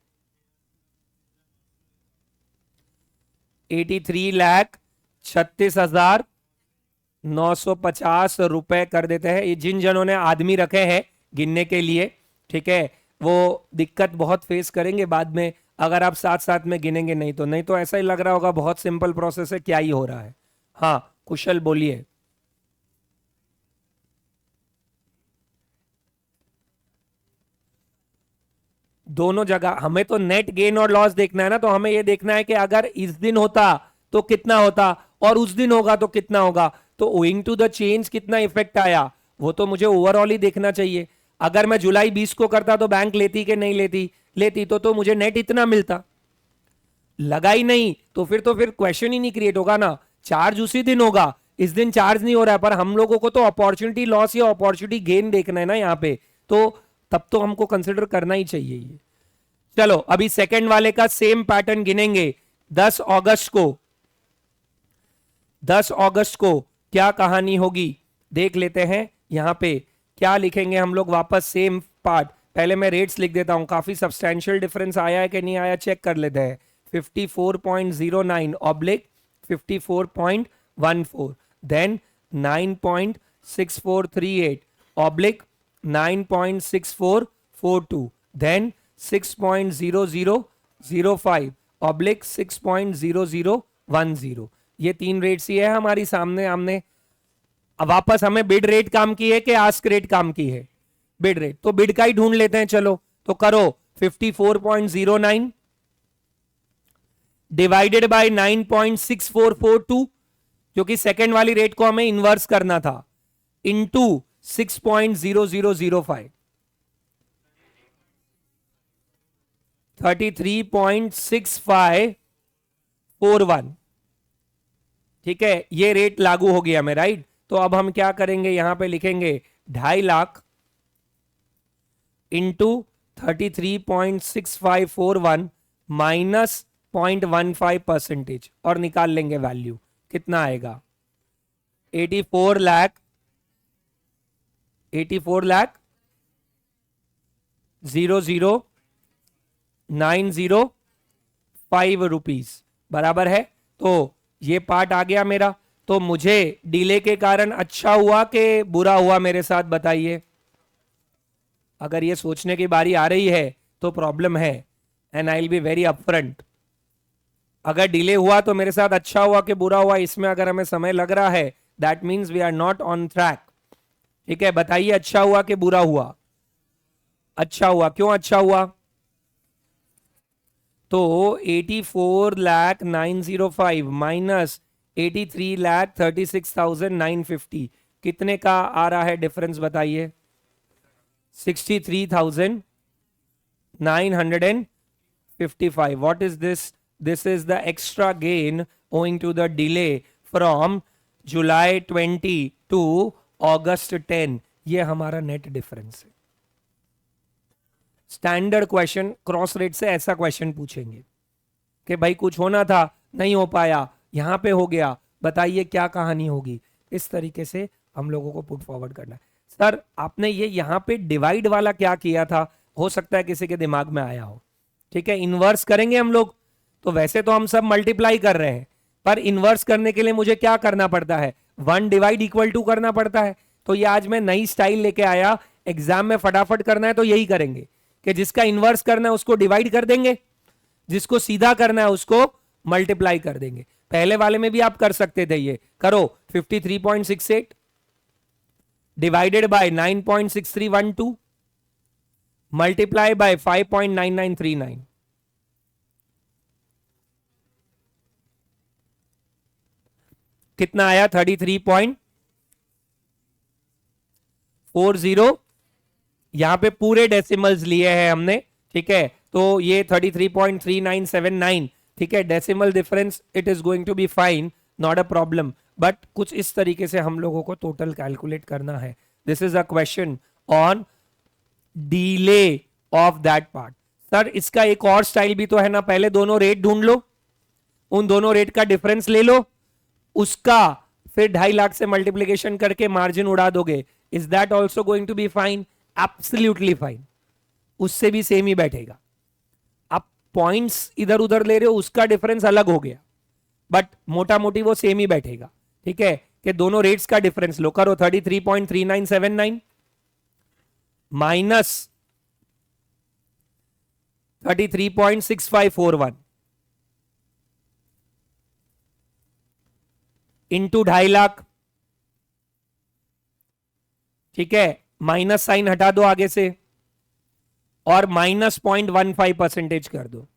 Speaker 1: 83,36,950 रुपए कर देते हैं। ये जिन जनों ने आदमी रखे हैं गिनने के लिए, ठीक है, वो दिक्कत बहुत फेस करेंगे बाद में अगर आप साथ साथ में गिनेंगे नहीं तो ऐसा ही लग रहा होगा बहुत सिंपल प्रोसेस है, क्या ही हो रहा है। हाँ कुशल बोलिए। दोनों जगह हमें तो नेट गेन और लॉस देखना है ना, तो हमें यह देखना है कि अगर इस दिन होता तो कितना होता और उस दिन होगा तो कितना होगा, तो ओइंग टू द चेंज कितना इफेक्ट आया वो तो मुझे ओवरऑल ही देखना चाहिए। अगर मैं जुलाई 20 को करता तो बैंक लेती कि नहीं लेती, लेती तो मुझे नेट इतना मिलता, लगा ही नहीं तो फिर क्वेश्चन ही नहीं क्रिएट होगा ना। चार्ज उसी दिन होगा, इस दिन चार्ज नहीं हो रहा है, पर हम लोगों को तो अपॉर्चुनिटी लॉस या अपॉर्चुनिटी गेन देखना है ना यहाँ पे, तो तब तो हमको कंसिडर करना ही चाहिए ये। चलो अभी सेकंड वाले का सेम पैटर्न गिनेंगे। 10 अगस्त को 10 अगस्त को क्या कहानी होगी देख लेते हैं। यहां पे क्या लिखेंगे हम लोग, वापस सेम पार्ट, पहले मैं रेट्स लिख देता हूं, काफी सब्सटैंशियल डिफरेंस आया है कि नहीं आया चेक कर लेते हैं। 54.09 oblique 54.14, then 9.6438 oblique 9.6442, then 6.0005 oblique 6.0010। ये तीन रेट्स ही है हमारी सामने आमने। अब वापस हमें बिड रेट काम की है कि आस्क रेट काम की है? बिड रेट, तो बिड का ही ढूंढ लेते हैं। चलो तो करो 54.09 डिवाइडेड बाय 9.6442, क्योंकि सेकेंड वाली रेट को हमें इन्वर्स करना था, इनटू 6.0005, 33.6541। ठीक है, ये रेट लागू हो गया हमें, राइट। तो अब हम क्या करेंगे, यहां पे लिखेंगे 2.5 लाख इंटू 33.6541 माइनस 0.15% और निकाल लेंगे वैल्यू, कितना आएगा 84 लाख 00905 रुपीज बराबर है। तो ये पार्ट आ गया मेरा। तो मुझे डिले के कारण अच्छा हुआ कि बुरा हुआ मेरे साथ बताइए। अगर ये सोचने की बारी आ रही है तो प्रॉब्लम है, and I will be very upfront. अगर डिले हुआ तो मेरे साथ अच्छा हुआ कि बुरा हुआ, इसमें अगर हमें समय लग रहा है that means we are not on track. ठीक है, बताइए अच्छा हुआ कि बुरा हुआ? अच्छा हुआ। क्यों अच्छा हुआ? तो 84,905 माइनस 83,36,950 कितने का आ रहा है डिफरेंस बताइए? 63,955। What is this? This is the extra gain owing to the delay from July 20 to अगस्त 10। ये हमारा नेट डिफरेंस है। स्टैंडर्ड क्वेश्चन क्रॉस रेट से ऐसा क्वेश्चन पूछेंगे कि भाई कुछ होना था, नहीं हो पाया, यहां पे हो गया, बताइए क्या कहानी होगी। इस तरीके से हम लोगों को पुट फॉरवर्ड करना है। सर आपने ये यहां पे डिवाइड वाला क्या किया था, हो सकता है किसी के दिमाग में आया हो। ठीक है, इन्वर्स करेंगे हम लोग, तो वैसे तो हम सब मल्टीप्लाई कर रहे हैं, पर इन्वर्स करने के लिए मुझे क्या करना पड़ता है? 1 डिवाइड इक्वल टू करना पड़ता है। तो ये आज मैं नई स्टाइल लेके आया, एग्जाम में फटाफट करना है तो यही करेंगे कि जिसका इन्वर्स करना है उसको डिवाइड कर देंगे, जिसको सीधा करना है उसको मल्टीप्लाई कर देंगे। पहले वाले में भी आप कर सकते थे, ये करो 53.68 डिवाइडेड बाय 9.6312 मल्टीप्लाई बाय 5.9939। कितना आया? 33.40। यहां पे पूरे डेसिमल्स लिए हैं हमने। ठीक है, तो ये 33.3979। ठीक है, decimal difference it is going to be fine, not a problem, but कुछ इस तरीके से हम लोगों को टोटल कैलकुलेट करना है। This is a question on delay of that part. Sir इसका एक और स्टाइल भी तो है ना, पहले दोनों रेट ढूंढ लो, उन दोनों रेट का डिफरेंस ले लो, उसका फिर 2.5 लाख से मल्टीप्लीकेशन करके मार्जिन उड़ा दोगे। Is that also going to be fine? Absolutely fine, उससे भी सेम ही बैठेगा। आप पॉइंट्स इधर उधर ले रहे हो, उसका डिफरेंस अलग हो गया, बट मोटा मोटी वो सेम ही बैठेगा। ठीक है, कि दोनों रेट्स का डिफरेंस लो, करो 33.3979 माइनस 33.6541 इंटू 2.5 लाख। ठीक है, माइनस साइन हटा दो आगे से और माइनस 0.15% कर दो,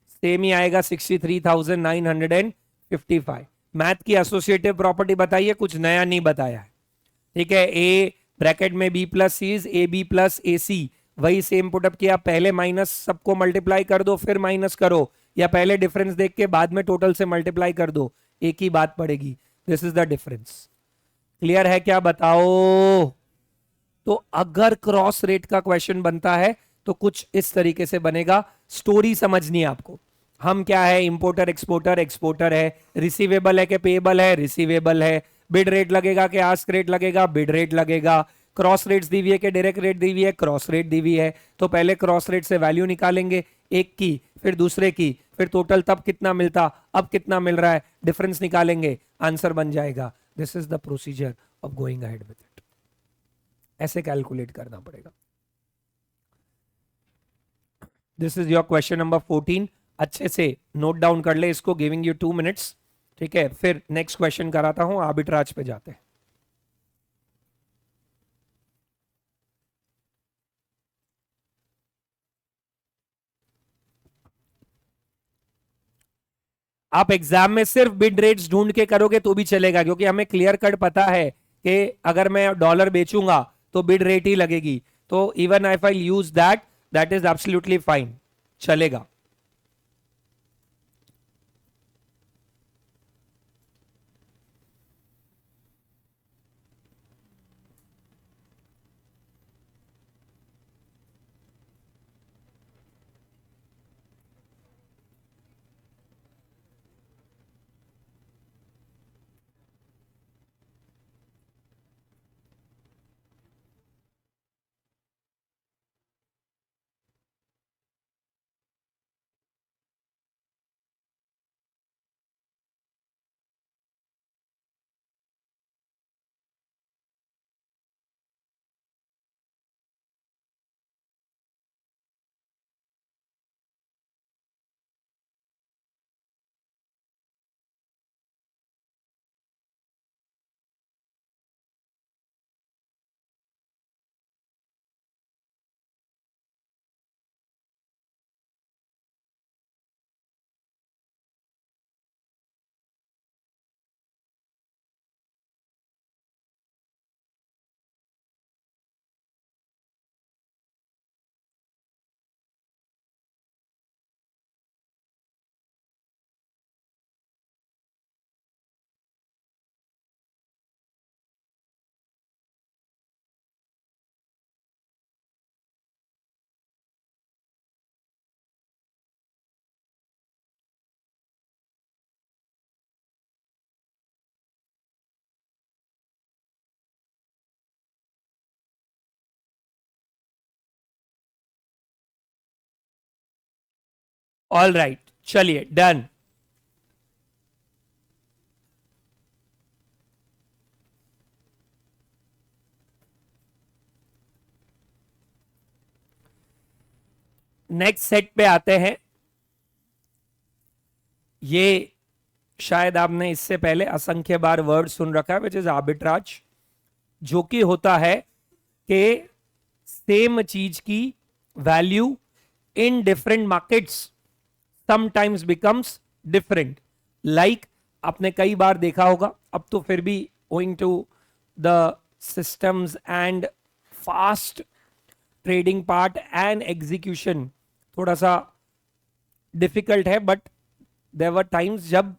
Speaker 1: सेम ही आएगा 63,955। मैथ की एसोसिएटिव प्रॉपर्टी बताइए, कुछ नया नहीं बताया है। ठीक है, ए ब्रैकेट में B plus C is A B plus ए सी, वही सेम पुटअप किया, पहले माइनस सबको मल्टीप्लाई कर दो फिर माइनस करो, या पहले डिफरेंस देख के बाद में टोटल से मल्टीप्लाई कर दो, एक ही बात पड़ेगी। This is the difference. Clear है क्या बताओ? तो अगर क्रॉस रेट का क्वेश्चन बनता है तो कुछ इस तरीके से बनेगा। स्टोरी समझनी है आपको, हम क्या है, इंपोर्टर एक्सपोर्टर, एक्सपोर्टर है, रिसीवेबल है कि पेएबल है, रिसीवेबल है, बिड रेट लगेगा कि आस्क रेट लगेगा, बिड रेट लगेगा, क्रॉस रेट्स दी हुई है कि डायरेक्ट रेट दी हुई है? क्रॉस रेट दी हुई है, तो पहले क्रॉस रेट से वैल्यू निकालेंगे एक की, फिर दूसरे की, फिर टोटल तब कितना मिलता, अब कितना मिल रहा है, डिफरेंस निकालेंगे, आंसर बन जाएगा। This is the procedure of going ahead with it. ऐसे कैलकुलेट करना पड़ेगा। This is your question number 14। अच्छे से नोट डाउन कर ले इसको, गिविंग यू 2 मिनट्स, ठीक है? फिर नेक्स्ट क्वेश्चन कराता हूं, आर्बिट्राज पे जाते हैं। आप एग्जाम में सिर्फ बिड रेट्स ढूंढ के करोगे तो भी चलेगा, क्योंकि हमें क्लियर कट पता है कि अगर मैं डॉलर बेचूंगा तो बिड रेट ही लगेगी। तो even if I use that, that is absolutely fine, चलेगा। ऑल राइट, चलिए डन। नेक्स्ट सेट पे आते हैं। ये शायद आपने इससे पहले असंख्य बार वर्ड सुन रखा है, विच इज आर्बिट्राज, जो कि होता है कि सेम चीज की value in different markets sometimes becomes different. Like आपने कई बार देखा होगा, अब तो फिर भी owing to the systems and fast trading part and execution थोड़ा सा डिफिकल्ट है, बट देयर वर टाइम्स जब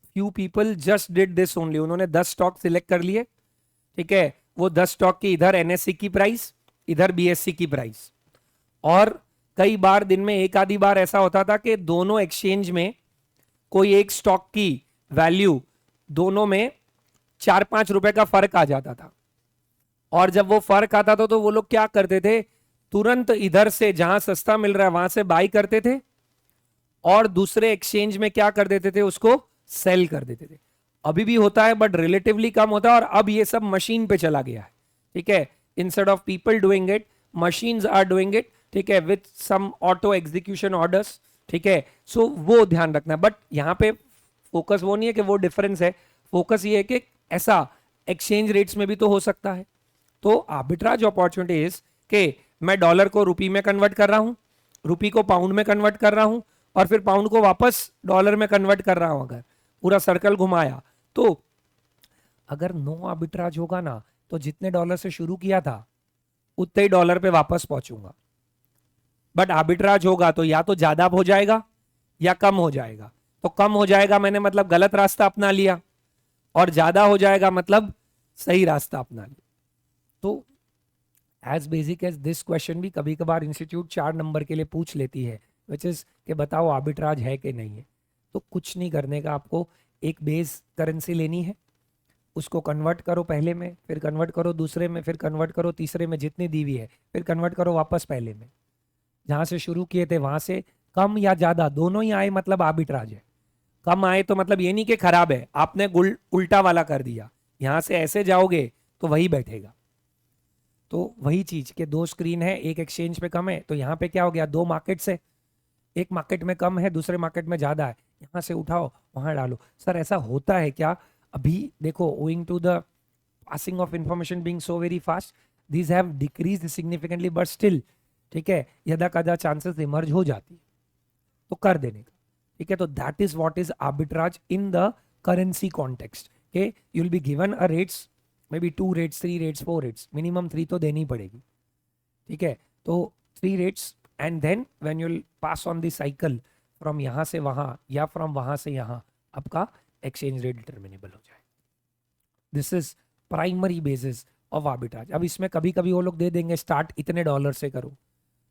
Speaker 1: few people just did this only, उन्होंने 10 स्टॉक सिलेक्ट कर लिए, ठीक है? वो 10 स्टॉक की इधर एनएससी की प्राइस, इधर बीएससी की प्राइस, और कई बार दिन में एक आधी बार ऐसा होता था कि दोनों एक्सचेंज में कोई एक स्टॉक की वैल्यू दोनों में 4-5 रुपए का फर्क आ जाता था। और जब वो फर्क आता था तो वो लोग क्या करते थे, तुरंत इधर से जहां सस्ता मिल रहा है वहां से बाई करते थे, और दूसरे एक्सचेंज में क्या कर देते थे, उसको सेल कर देते थे। अभी भी होता है बट रिलेटिवली कम होता है, और अब ये सब मशीन पे चला गया है, ठीक है? Instead of people doing it, machines are doing it, ठीक है, with some auto execution orders, ठीक है? सो वो ध्यान रखना है, बट यहाँ पे फोकस वो नहीं है कि वो डिफरेंस है, फोकस ये है कि ऐसा एक्सचेंज रेट्स में भी तो हो सकता है। तो आर्बिट्राज अपॉर्चुनिटी इज कि मैं डॉलर को रुपी में कन्वर्ट कर रहा हूं, रुपी को पाउंड में कन्वर्ट कर रहा हूं, और फिर पाउंड को वापस डॉलर में कन्वर्ट कर रहा हूं। अगर पूरा सर्कल घुमाया तो अगर नो आर्बिट्राज होगा ना, तो जितने डॉलर से शुरू किया था उतने ही डॉलर पे वापस पहुंचूंगा। बट आर्बिट्राज होगा तो या तो ज्यादा हो जाएगा या कम हो जाएगा। तो कम हो जाएगा मैंने मतलब गलत रास्ता अपना लिया, और ज्यादा हो जाएगा मतलब सही रास्ता अपना लिया। तो as basic as this question भी कभी कभार इंस्टीट्यूट 4 नंबर के लिए पूछ लेती है, विच इज कि बताओ आर्बिट्राज है कि नहीं है। तो कुछ नहीं करने का, आपको एक बेस करेंसी लेनी है, उसको कन्वर्ट करो पहले में, फिर कन्वर्ट करो दूसरे में, फिर कन्वर्ट करो तीसरे में, जितनी दी हुई है, फिर कन्वर्ट करो वापस पहले में, जहां से शुरू किए थे वहां से कम या ज्यादा दोनों ही आए मतलब आर्बिट्राज है। कम आए तो मतलब ये नहीं कि खराब है, आपने उल्टा वाला कर दिया, यहां से ऐसे जाओगे तो वही बैठेगा। तो वही चीज के दो स्क्रीन है, एक एक्सचेंज पे कम है, तो यहाँ पे क्या हो गया, दो मार्केट से, एक मार्केट में कम है दूसरे मार्केट में ज्यादा है, यहां से उठाओ वहां डालो। सर ऐसा होता है क्या? अभी देखो, owing to the passing of information being so very fast, these have decreased significantly, but still ठीक है, यदा कदा चांसेस इमर्ज हो जाती है तो कर देने का। ठीक है, तो that is what is arbitrage in the currency context के you will be given a rates, may be 2 rates 3 rates 4 rates, minimum 3 तो देनी पड़ेगी। ठीक है, तो 3 rates and then when you will pass on the cycle from यहां से वहां या फ्रॉम वहां से यहां, आपका एक्सचेंज रेट डिटर्मिनेबल हो जाए। This is primary basis of arbitrage. अब इसमें कभी कभी वो लोग दे देंगे स्टार्ट इतने डॉलर से करो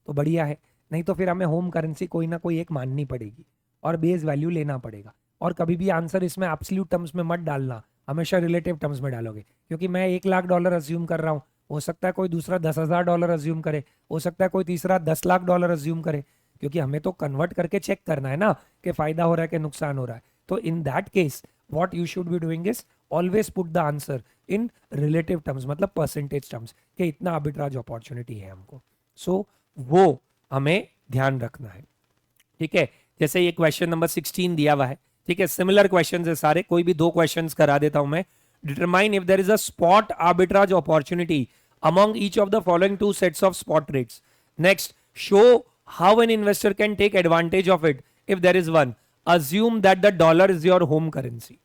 Speaker 1: तो बढ़िया है, नहीं तो फिर हमें होम करेंसी कोई ना कोई एक माननी पड़ेगी और बेस वैल्यू लेना पड़ेगा। और कभी भी आंसर इसमें एब्सोल्यूट टर्म्स में मत डालना, हमेशा रिलेटिव टर्म्स में डालोगे, क्योंकि मैं 1 लाख डॉलर अज्यूम कर रहा हूँ, हो सकता है कोई दूसरा 10,000 डॉलर अज्यूम करे, हो सकता है कोई तीसरा 10 लाख डॉलर अज्यूम करे, क्योंकि हमें तो कन्वर्ट करके चेक करना है ना कि फायदा हो रहा है कि नुकसान हो रहा है। तो in that case what you should be doing is always put the answer in relative terms, मतलब परसेंटेज टर्म्स, कि इतना आर्बिट्राज अपॉर्चुनिटी है हमको। सो वो हमें ध्यान रखना है। ठीक है, जैसे ये क्वेश्चन नंबर 16 दिया हुआ है, ठीक है, सिमिलर क्वेश्चंस है सारे, कोई भी दो क्वेश्चंस करा देता हूं मैं। Determine if there is a spot arbitrage opportunity among each of the following two sets of spot rates. Next, show how an investor can take advantage of it if there is one. Assume that the dollar is your home currency.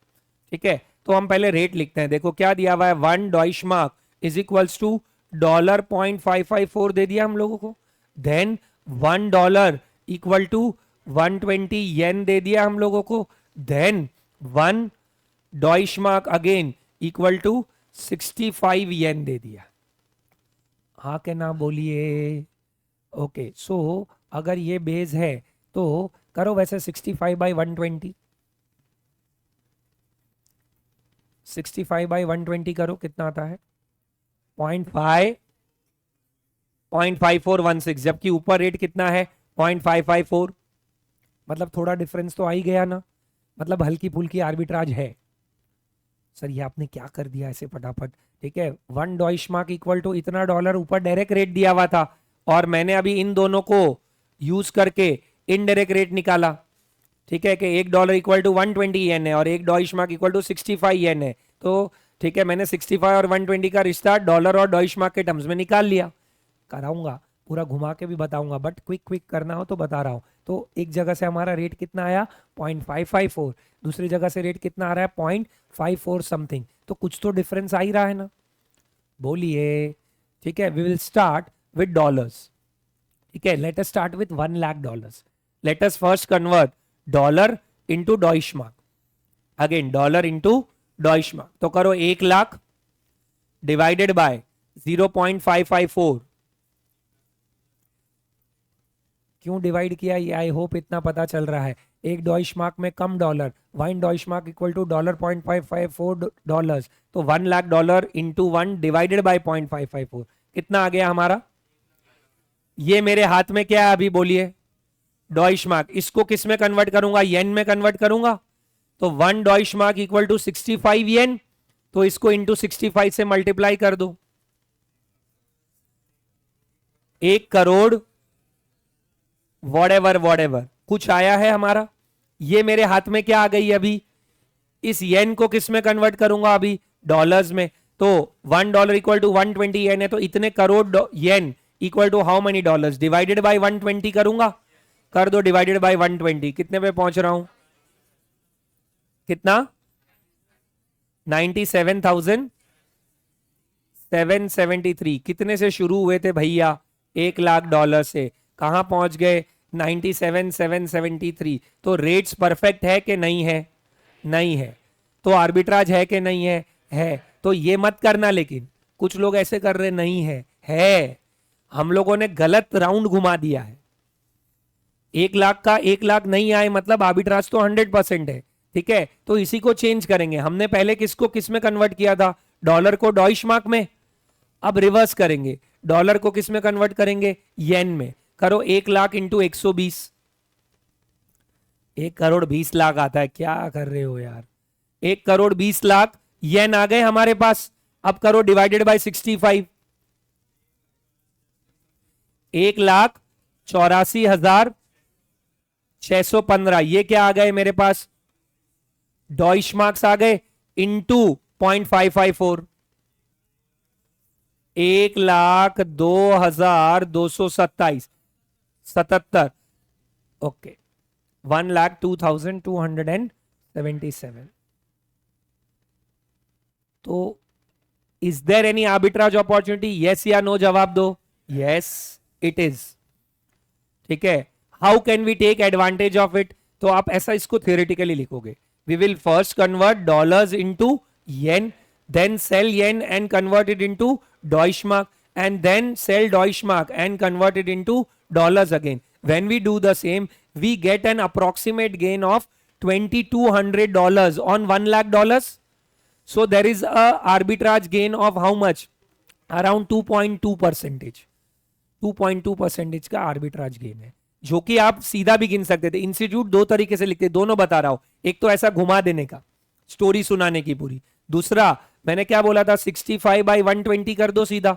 Speaker 1: ठीक है, तो हम पहले rate लिखते हैं। देखो क्या दिया हुआ है, 1 डॉइशमार्क इज इक्वल्स टू $0.554 दे दिया हम लोगों को। देन $1 इक्वल टू 120 येन दे दिया हम लोगों को। देन 1 डॉइशमार्क अगेन इक्वल टू 65 येन दे दिया। हाँ के ना बोलिए। ओके, सो अगर ये बेस है तो करो वैसे 65/120, 65/120 करो, कितना आता है 0.5416, जबकि ऊपर रेट कितना है 0.554, मतलब थोड़ा डिफरेंस तो आ ही गया ना, मतलब हल्की फुल्की आर्बिट्राज है। सर ये आपने क्या कर दिया ऐसे फटाफट। ठीक है, 1 डॉइशमार्क इक्वल टू इतना डॉलर, ऊपर डायरेक्ट रेट दिया हुआ था और मैंने अभी इन दोनों को यूज करके इनडायरेक्ट रेट निकाला। ठीक है, कि $1 इक्वल टू 120 येन है और 1 डॉइशमार्क इक्वल टू 65 येन है। तो ठीक है, मैंने 65 और 120 का रिश्ता डॉलर और डॉइशमार्क के टर्म्स में निकाल लिया। कराऊंगा, पूरा घुमा के भी बताऊंगा, बट क्विक क्विक करना हो तो बता रहा हूं। तो एक जगह से हमारा रेट कितना आया 0.554, दूसरी जगह से रेट कितना आ रहा है 0.54 समथिंग, तो कुछ तो डिफरेंस आ ही रहा है ना, बोलिए। ठीक है, we will start with dollars. ठीक है, let us start with 1 lakh dollars. Let us first convert dollar into डॉइशमार्क, again dollar into डॉइशमार्क। तो करो 1 लाख डिवाइडेड बाय 0.554। क्यों डिवाइड किया ये आई होप इतना पता चल रहा है। एक डॉइशमार्क में कम डॉलर, 1 डॉइशमार्क इक्वल टू $0.554, तो 1 lakh dollar into 1 divided by 0.554 कितना आ गया हमारा। ये मेरे हाथ में क्या है अभी बोलिए, डॉइशमार्क। इसको किस में कन्वर्ट करूंगा, येन में कन्वर्ट करूंगा। तो 1 डॉइशमार्क इक्वल टू 65 येन, तो इसको इंटू 65 से मल्टीप्लाई कर दो, 1 करोड़ वॉट कुछ आया है हमारा। ये मेरे हाथ में क्या आ गई अभी, इस येन को किस में कन्वर्ट करूंगा अभी, डॉलर्स में। तो $1 इक्वल टू 120 येन है, तो इतने करोड़ येन equal to how many dollars, divided by 120 करूंगा, कर दो डिवाइडेड बाय 120, कितने पे पहुंच रहा हूं, कितना 97,773। कितने से शुरू हुए थे भैया, $1 लाख से, कहां पहुंच गए 97,773। तो रेट्स परफेक्ट है कि नहीं है, नहीं है। तो आर्बिट्राज है कि नहीं है, है। तो ये मत करना, लेकिन कुछ लोग ऐसे कर रहे नहीं है। हम लोगों ने गलत राउंड घुमा दिया है। 1 लाख का 1 लाख नहीं आए मतलब आर्बिट्राज तो 100% है, ठीक है, तो इसी को चेंज करेंगे। हमने पहले किसको किस में कन्वर्ट किया था, डॉलर को डॉइश मार्क में, अब रिवर्स करेंगे, डॉलर को किस में कन्वर्ट करेंगे, येन में। करो 1 लाख इंटू 120, 1 करोड़ 20 लाख आता है, क्या कर रहे हो यार। 1 करोड़ 20 लाख येन आ गए हमारे पास। अब करो डिवाइडेड बाय 65, 1,84,615, ये क्या आ गए मेरे पास, डॉइश मार्क्स आ गए, इंटू 0.554, 1,02,227, ओके, 1,02,277। तो is there any arbitrage opportunity, yes या नो जवाब दो। यस इट इज, ठीक है। How can we take advantage of it, तो आप ऐसा इसको थियोरेटिकली लिखोगे, we will first convert dollars into yen, then sell yen and convert it into Deutschmark, and then sell Deutschmark and convert it into dollars again. When we do the same, we get an approximate gain of $2,200 on $1,00,000. So there is a arbitrage gain of how much? Around 2.2%. 2.2% का arbitrage gain है, जो कि आप सीधा भी गिन सकते थे। इंस्टीट्यूट दो तरीके से लिखते, दोनों बता रहा हूं, एक तो ऐसा घुमा देने का, स्टोरी सुनाने की पूरी, दूसरा मैंने क्या बोला था, 65/120 कर दो सीधा,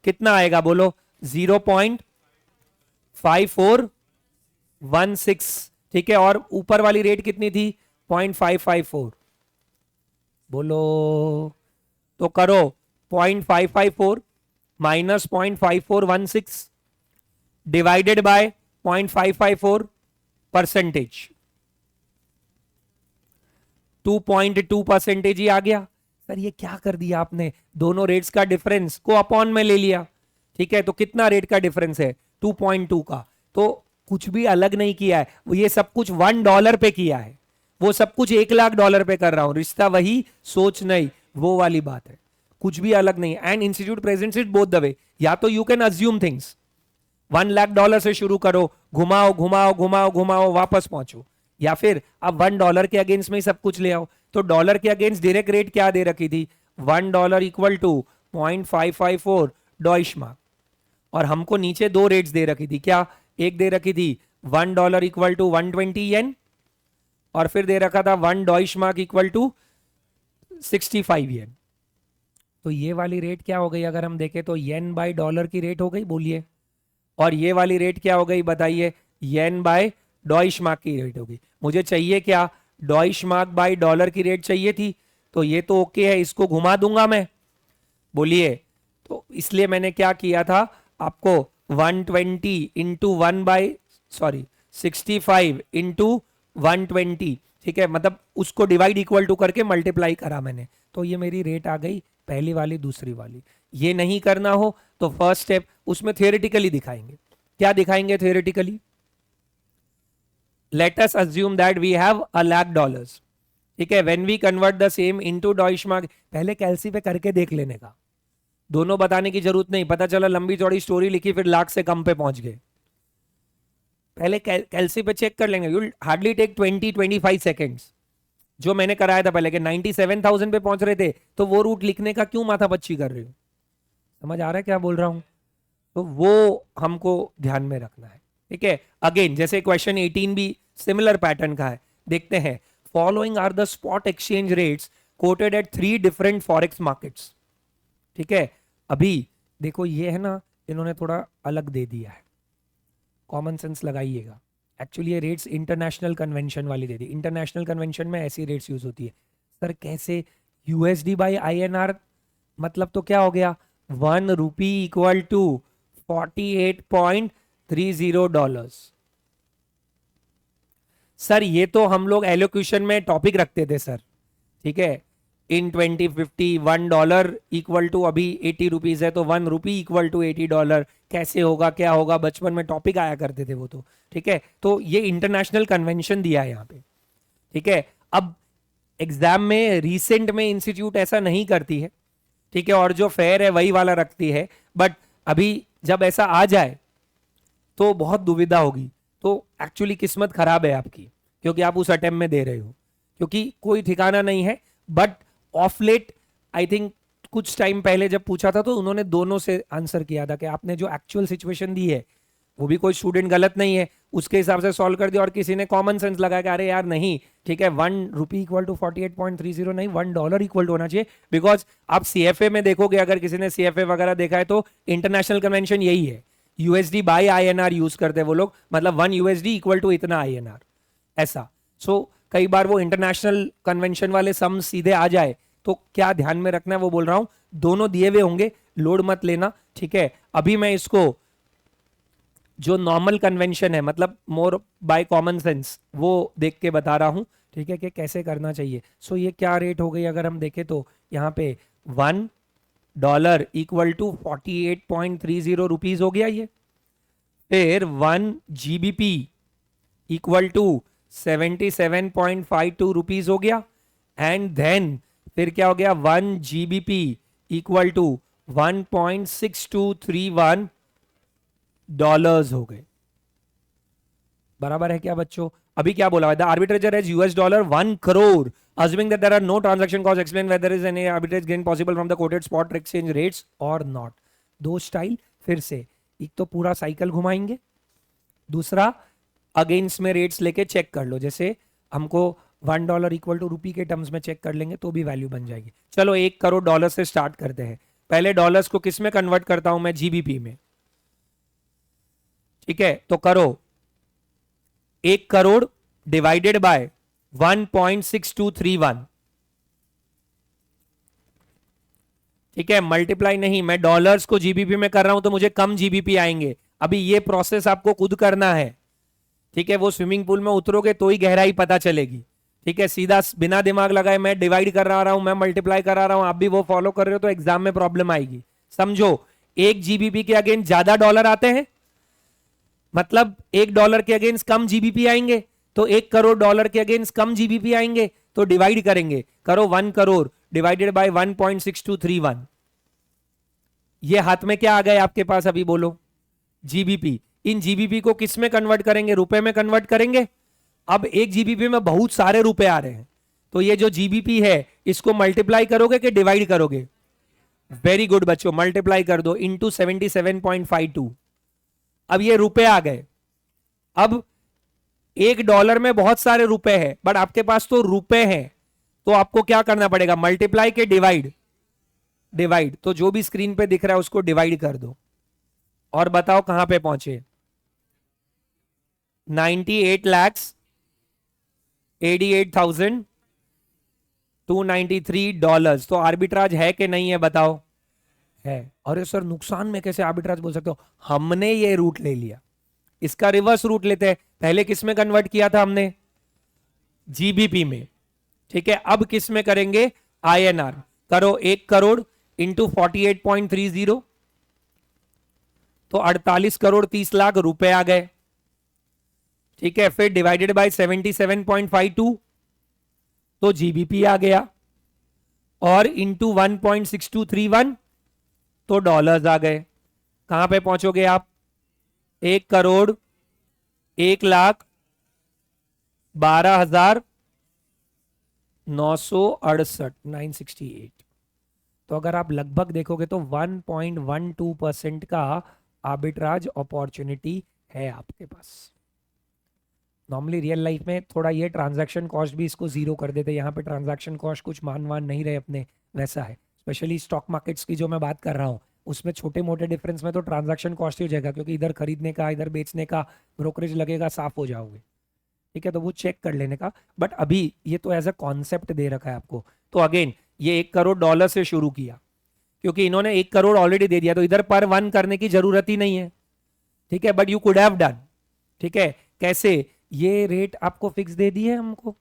Speaker 1: कितना आएगा बोलो, 0.5416, ठीक है। और ऊपर वाली रेट कितनी थी, 0.554, बोलो, तो करो 0.554 माइनस 0.5416 डिवाइडेड बाय 0.554%, 2.2% ही आ गया। सर ये क्या कर दिया आपने, दोनों रेट्स का डिफरेंस को अपॉन में ले लिया, ठीक है। तो कितना रेट का डिफरेंस है, 2.2 का। तो कुछ भी अलग नहीं किया है, वो ये सब कुछ $1 पे किया है, वो सब कुछ $1,00,000 पे कर रहा हूं, रिश्ता वही, सोच नहीं, वो वाली बात है, कुछ भी अलग नहीं। And institute presents it both the way, या तो यू कैन अज्यूम थिंग्स, $1,00,000 से शुरू करो, घुमाओ घुमाओ घुमाओ घुमाओ वापस पहुंचो, या फिर अब $1 के अगेंस्ट में ही सब कुछ ले आओ। तो डॉलर के अगेंस्ट डायरेक्ट रेट क्या दे रखी थी, $1 इक्वल टू 0.554 डॉइशमार्क, और हमको नीचे दो रेट्स दे रखी थी, क्या, एक दे रखी थी $1 इक्वल टू 120 येन, और फिर दे रखा था 1 डॉइशमार्क इक्वल टू 65 येन। तो ये वाली रेट क्या हो गई, अगर हम देखें तो येन बाय डॉलर की रेट हो गई, बोलिए, और ये वाली रेट क्या हो गई बताइए, येन बाय डॉइशमार्क की रेट होगी। मुझे चाहिए क्या, डॉइशमार्क बाय डॉलर की रेट चाहिए थी, तो ये तो ओके है, इसको घुमा दूंगा मैं, बोलिए। तो इसलिए मैंने क्या किया था, आपको 120 इंटू 65 इंटू 120, ठीक है, मतलब उसको डिवाइड इक्वल टू करके मल्टीप्लाई करा मैंने, तो ये मेरी रेट आ गई, पहली वाली दूसरी वाली। ये नहीं करना हो तो फर्स्ट स्टेप उसमें थियोरेटिकली दिखाएंगे, क्या दिखाएंगे theoretically, let us assume that we have $1,00,000, ठीक है। when we convert the same into Deutschmark, पहले कैलसी पे करके देख लेने का, दोनों बताने की जरूरत नहीं, पता चला लंबी चौड़ी स्टोरी लिखी फिर लाख से कम पे पहुंच गए, पहले कैलसी पे चेक कर लेंगे। you'll hardly take 20-25 सेकेंड्स, जो मैंने कराया था पहले कि 97,000 पे पहुंच रहे थे, तो वो रूट लिखने का क्यों माथा पच्ची कर रहे हो, समझ आ रहा है क्या बोल रहा हूं, तो वो हमको ध्यान में रखना है, ठीक है। अगेन जैसे क्वेश्चन 18 भी सिमिलर पैटर्न का है, देखते हैं। Following are the spot exchange rates quoted at 3 different forex markets, ठीक है। अभी देखो ये है ना, इन्होंने थोड़ा अलग दे दिया है, कॉमन सेंस लगाइएगा। एक्चुअली ये रेट्स इंटरनेशनल कन्वेंशन वाली दे दी, इंटरनेशनल कन्वेंशन में ऐसी रेट्स यूज होती है। सर कैसे, यूएसडी बाई INR, मतलब तो क्या हो गया, 1 रुपी इक्वल टू $48.30। सर ये तो हम लोग एलोक्यूशन में टॉपिक रखते थे सर, ठीक है। इन 2050 $1 इक्वल टू, अभी 80 रुपीज है तो 1 रुपी इक्वल टू $80, कैसे होगा क्या होगा, बचपन में टॉपिक आया करते थे वो तो, ठीक है। तो ये इंटरनेशनल कन्वेंशन दिया है यहाँ पे, ठीक है। अब एग्जाम में रिसेंट में इंस्टीट्यूट ऐसा नहीं करती है, ठीक है, और जो फेयर है वही वाला रखती है, बट अभी जब ऐसा आ जाए तो बहुत दुविधा होगी। तो एक्चुअली किस्मत खराब है आपकी, क्योंकि आप उस अटेम्प्ट में दे रहे हो, क्योंकि कोई ठिकाना नहीं है। But of late I think कुछ टाइम पहले जब पूछा था तो उन्होंने दोनों से आंसर किया था कि आपने जो एक्चुअल सिचुएशन दी है वो भी कोई स्टूडेंट गलत नहीं है, उसके हिसाब से सॉल्व कर दिया, और किसी ने कॉमन सेंस लगाया कि अरे यार नहीं, ठीक है, 1 रुपी इक्वल टू 48.30 नहीं, $1 इक्वल टू होना चाहिए। बिकॉज आप सीएफए में देखोगे, अगर किसी ने सीएफए वगैरह देखा है तो इंटरनेशनल कन्वेंशन यही है, यूएसडी बाय आईएनआर यूज करते हैं वो लोग, मतलब 1 यूएसडी इक्वल टू इतना आईएनआर, ऐसा। सो कई बार वो इंटरनेशनल कन्वेंशन वाले सम सीधे आ जाए, तो क्या ध्यान में रखना है वो बोल रहा हूं, दोनों दिए हुए होंगे, लोड मत लेना, ठीक है। अभी मैं इसको जो नॉर्मल कन्वेंशन है, मतलब मोर बाय कॉमन सेंस, वो देख के बता रहा हूं, ठीक है, कि कैसे करना चाहिए। सो ये क्या रेट हो गई अगर हम देखें तो यहाँ पे $1 इक्वल टू 48.30 रुपीज हो गया ये। फिर 1 GBP इक्वल टू 77.52 रुपीज हो गया। एंड देन फिर क्या हो गया, 1 GBP इक्वल टू 1.6231 डॉलर्स हो गए। बराबर है क्या बच्चों? अभी क्या बोला, the arbitrator has $1 crore, assuming that there are no transaction costs, explain whether there is any arbitrage gain possible from the quoted spot exchange rates or not। दो स्टाइल फिर से, एक तो पूरा साइकिल घुमाएंगे, दूसरा अगेंस्ट में रेट्स लेके चेक कर लो, जैसे हमको $1 इक्वल टू रुपी के टर्म्स में चेक कर लेंगे तो भी वैल्यू बन जाएगी। चलो $1 crore से स्टार्ट करते हैं। पहले डॉलर्स को किस में कन्वर्ट करता हूं मैं, जीबीपी में, ठीक है। तो करो 1 करोड़ डिवाइडेड बाय 1.6231, ठीक है, मल्टीप्लाई नहीं, मैं डॉलर्स को जीबीपी में कर रहा हूं तो मुझे कम जीबीपी आएंगे। अभी ये प्रोसेस आपको खुद करना है, ठीक है, वो स्विमिंग पूल में उतरोगे तो ही गहराई पता चलेगी, ठीक है। सीधा बिना दिमाग लगाए मैं डिवाइड कर रहा हूं, मैं मल्टीप्लाई करा रहा हूं, आप भी वो फॉलो कर रहे हो तो एग्जाम में प्रॉब्लम आएगी। समझो, 1 जीबीपी के अगेंस्ट ज्यादा डॉलर आते हैं, मतलब $1 के अगेंस्ट कम जीबीपी आएंगे, तो $1 crore के अगेंस्ट कम जीबीपी आएंगे, तो डिवाइड करेंगे, करो 1 करोड़ डिवाइडेड बाय 1.6231। ये हाथ में क्या आ गए आपके पास, अभी बोलो, जीबीपी। इन जीबीपी को किस में कन्वर्ट करेंगे, रुपए में कन्वर्ट करेंगे। अब 1 जीबीपी में बहुत सारे रुपए आ रहे हैं, तो ये जो जीबीपी है इसको मल्टीप्लाई करोगे कि डिवाइड करोगे? वेरी गुड बच्चों, मल्टीप्लाई कर दो इंटू 77.52। अब ये रुपए आ गए। अब $1 में बहुत सारे रुपए हैं, बट आपके पास तो रुपए हैं, तो आपको क्या करना पड़ेगा, मल्टीप्लाई के डिवाइड, डिवाइड। तो जो भी स्क्रीन पे दिख रहा है उसको डिवाइड कर दो, और बताओ कहां पे पहुंचे, 98,88,293 तो आर्बिट्राज है कि नहीं है बताओ? है। अरे सर नुकसान में कैसे आर्बिट्राज बोल सकते हो? हमने ये रूट ले लिया, इसका रिवर्स रूट लेते हैं। पहले किस में कन्वर्ट किया था हमने, जीबीपी में, ठीक है। अब किस में करेंगे, आईएनआर। करो 1 करोड़ इंटू 48.30, तो 48 करोड़ 30 लाख रुपए आ गए, ठीक है। फिर डिवाइडेड बाय 77.52, तो जीबीपी आ गया, और इंटू 1.6231, तो डॉलर्स आ गए। कहां पे पहुंचोगे आप, 1 करोड़ 1,12,968 968। तो अगर आप लगभग देखोगे तो 1.12% का आर्बिट्राज अपॉर्चुनिटी है आपके पास। नॉर्मली रियल लाइफ में थोड़ा ये ट्रांजैक्शन कॉस्ट भी इसको जीरो कर देते, यहाँ पे ट्रांजैक्शन कॉस्ट कुछ मान नहीं रहे अपने, वैसा है। स्पेशली स्टॉक मार्केट्स की जो मैं बात कर रहा हूँ उसमें छोटे मोटे डिफरेंस में तो ट्रांजैक्शन कॉस्ट ही हो जाएगा, क्योंकि इधर खरीदने का इधर बेचने का ब्रोकरेज लगेगा, साफ हो जाओगे, ठीक है। तो वो चेक कर लेने का, बट अभी ये तो एज अ कॉन्सेप्ट दे रखा है आपको। तो अगेन ये $1 करोड़ से शुरू किया, क्योंकि इन्होंने 1 करोड़ ऑलरेडी दे दिया, तो इधर पर वन करने की जरूरत ही नहीं है, ठीक है। But you could have done, ठीक है। कैसे, ये रेट आपको फिक्स दे दी है हमको,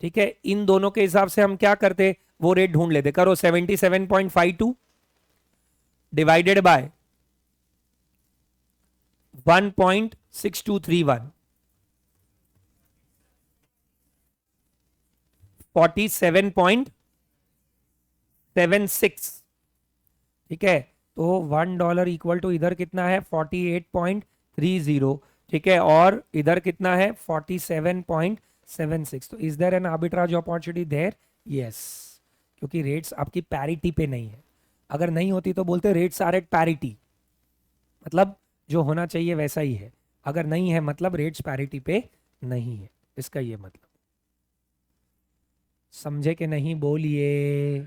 Speaker 1: ठीक है। इन दोनों के हिसाब से हम क्या करते, वो रेट ढूंढ लेते। करो 77.52 डिवाइडेड बाय 1.6231, 47.76, ठीक है। तो $1 इक्वल टू इधर कितना है, 48.30, ठीक है, और इधर कितना है 47.76, 7.6। तो is there an arbitrage opportunity there? Yes, क्योंकि रेट्स आपकी पैरिटी पे नहीं है। अगर नहीं होती तो बोलते रेट्स आर एट पैरिटी, मतलब जो होना चाहिए वैसा ही है। अगर नहीं है मतलब रेट्स पैरिटी पे नहीं है, इसका ये मतलब। समझे कि नहीं बोलिए।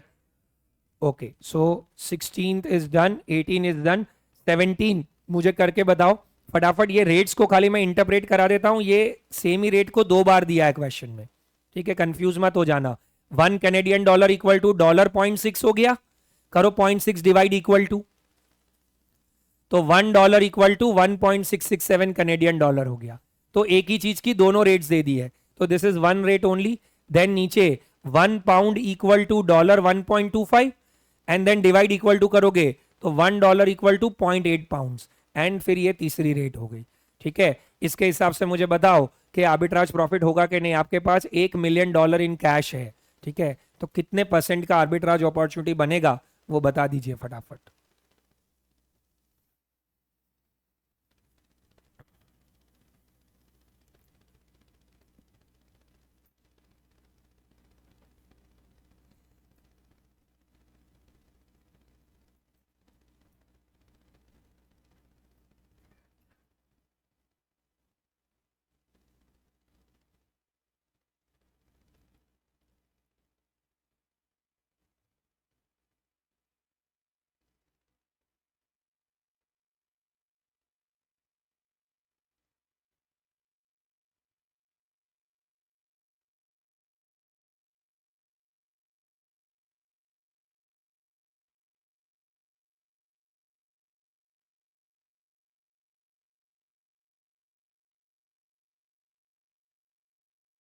Speaker 1: Okay, so 16th is done, 18 is done, 17 मुझे करके बताओ फटाफट। ये रेट्स को खाली मैं इंटरप्रेट करा देता हूं, ये सेम ही रेट को 2 बार दिया है क्वेश्चन में, ठीक है, कंफ्यूज मत हो जाना। 1 कैनेडियन डॉलर इक्वल टू $0.6 हो गया, करो 0.6 डिवाइड इक्वल टू, तो $1 इक्वल टू 1.667 कैनेडियन डॉलर हो गया। तो एक ही चीज की दोनों रेट्स दे दी है, तो this is one rate only. Then नीचे 1 pound equal to $1.25 and then divide equal to करोगे तो $1 इक्वल टू 0.8 पाउंड्स, एंड फिर ये तीसरी रेट हो गई, ठीक है। इसके हिसाब से मुझे बताओ कि आर्बिट्राज प्रॉफिट होगा कि नहीं। आपके पास $1 मिलियन इन कैश है, ठीक है, तो कितने परसेंट का आर्बिट्राज अपॉर्चुनिटी बनेगा वो बता दीजिए फटाफट।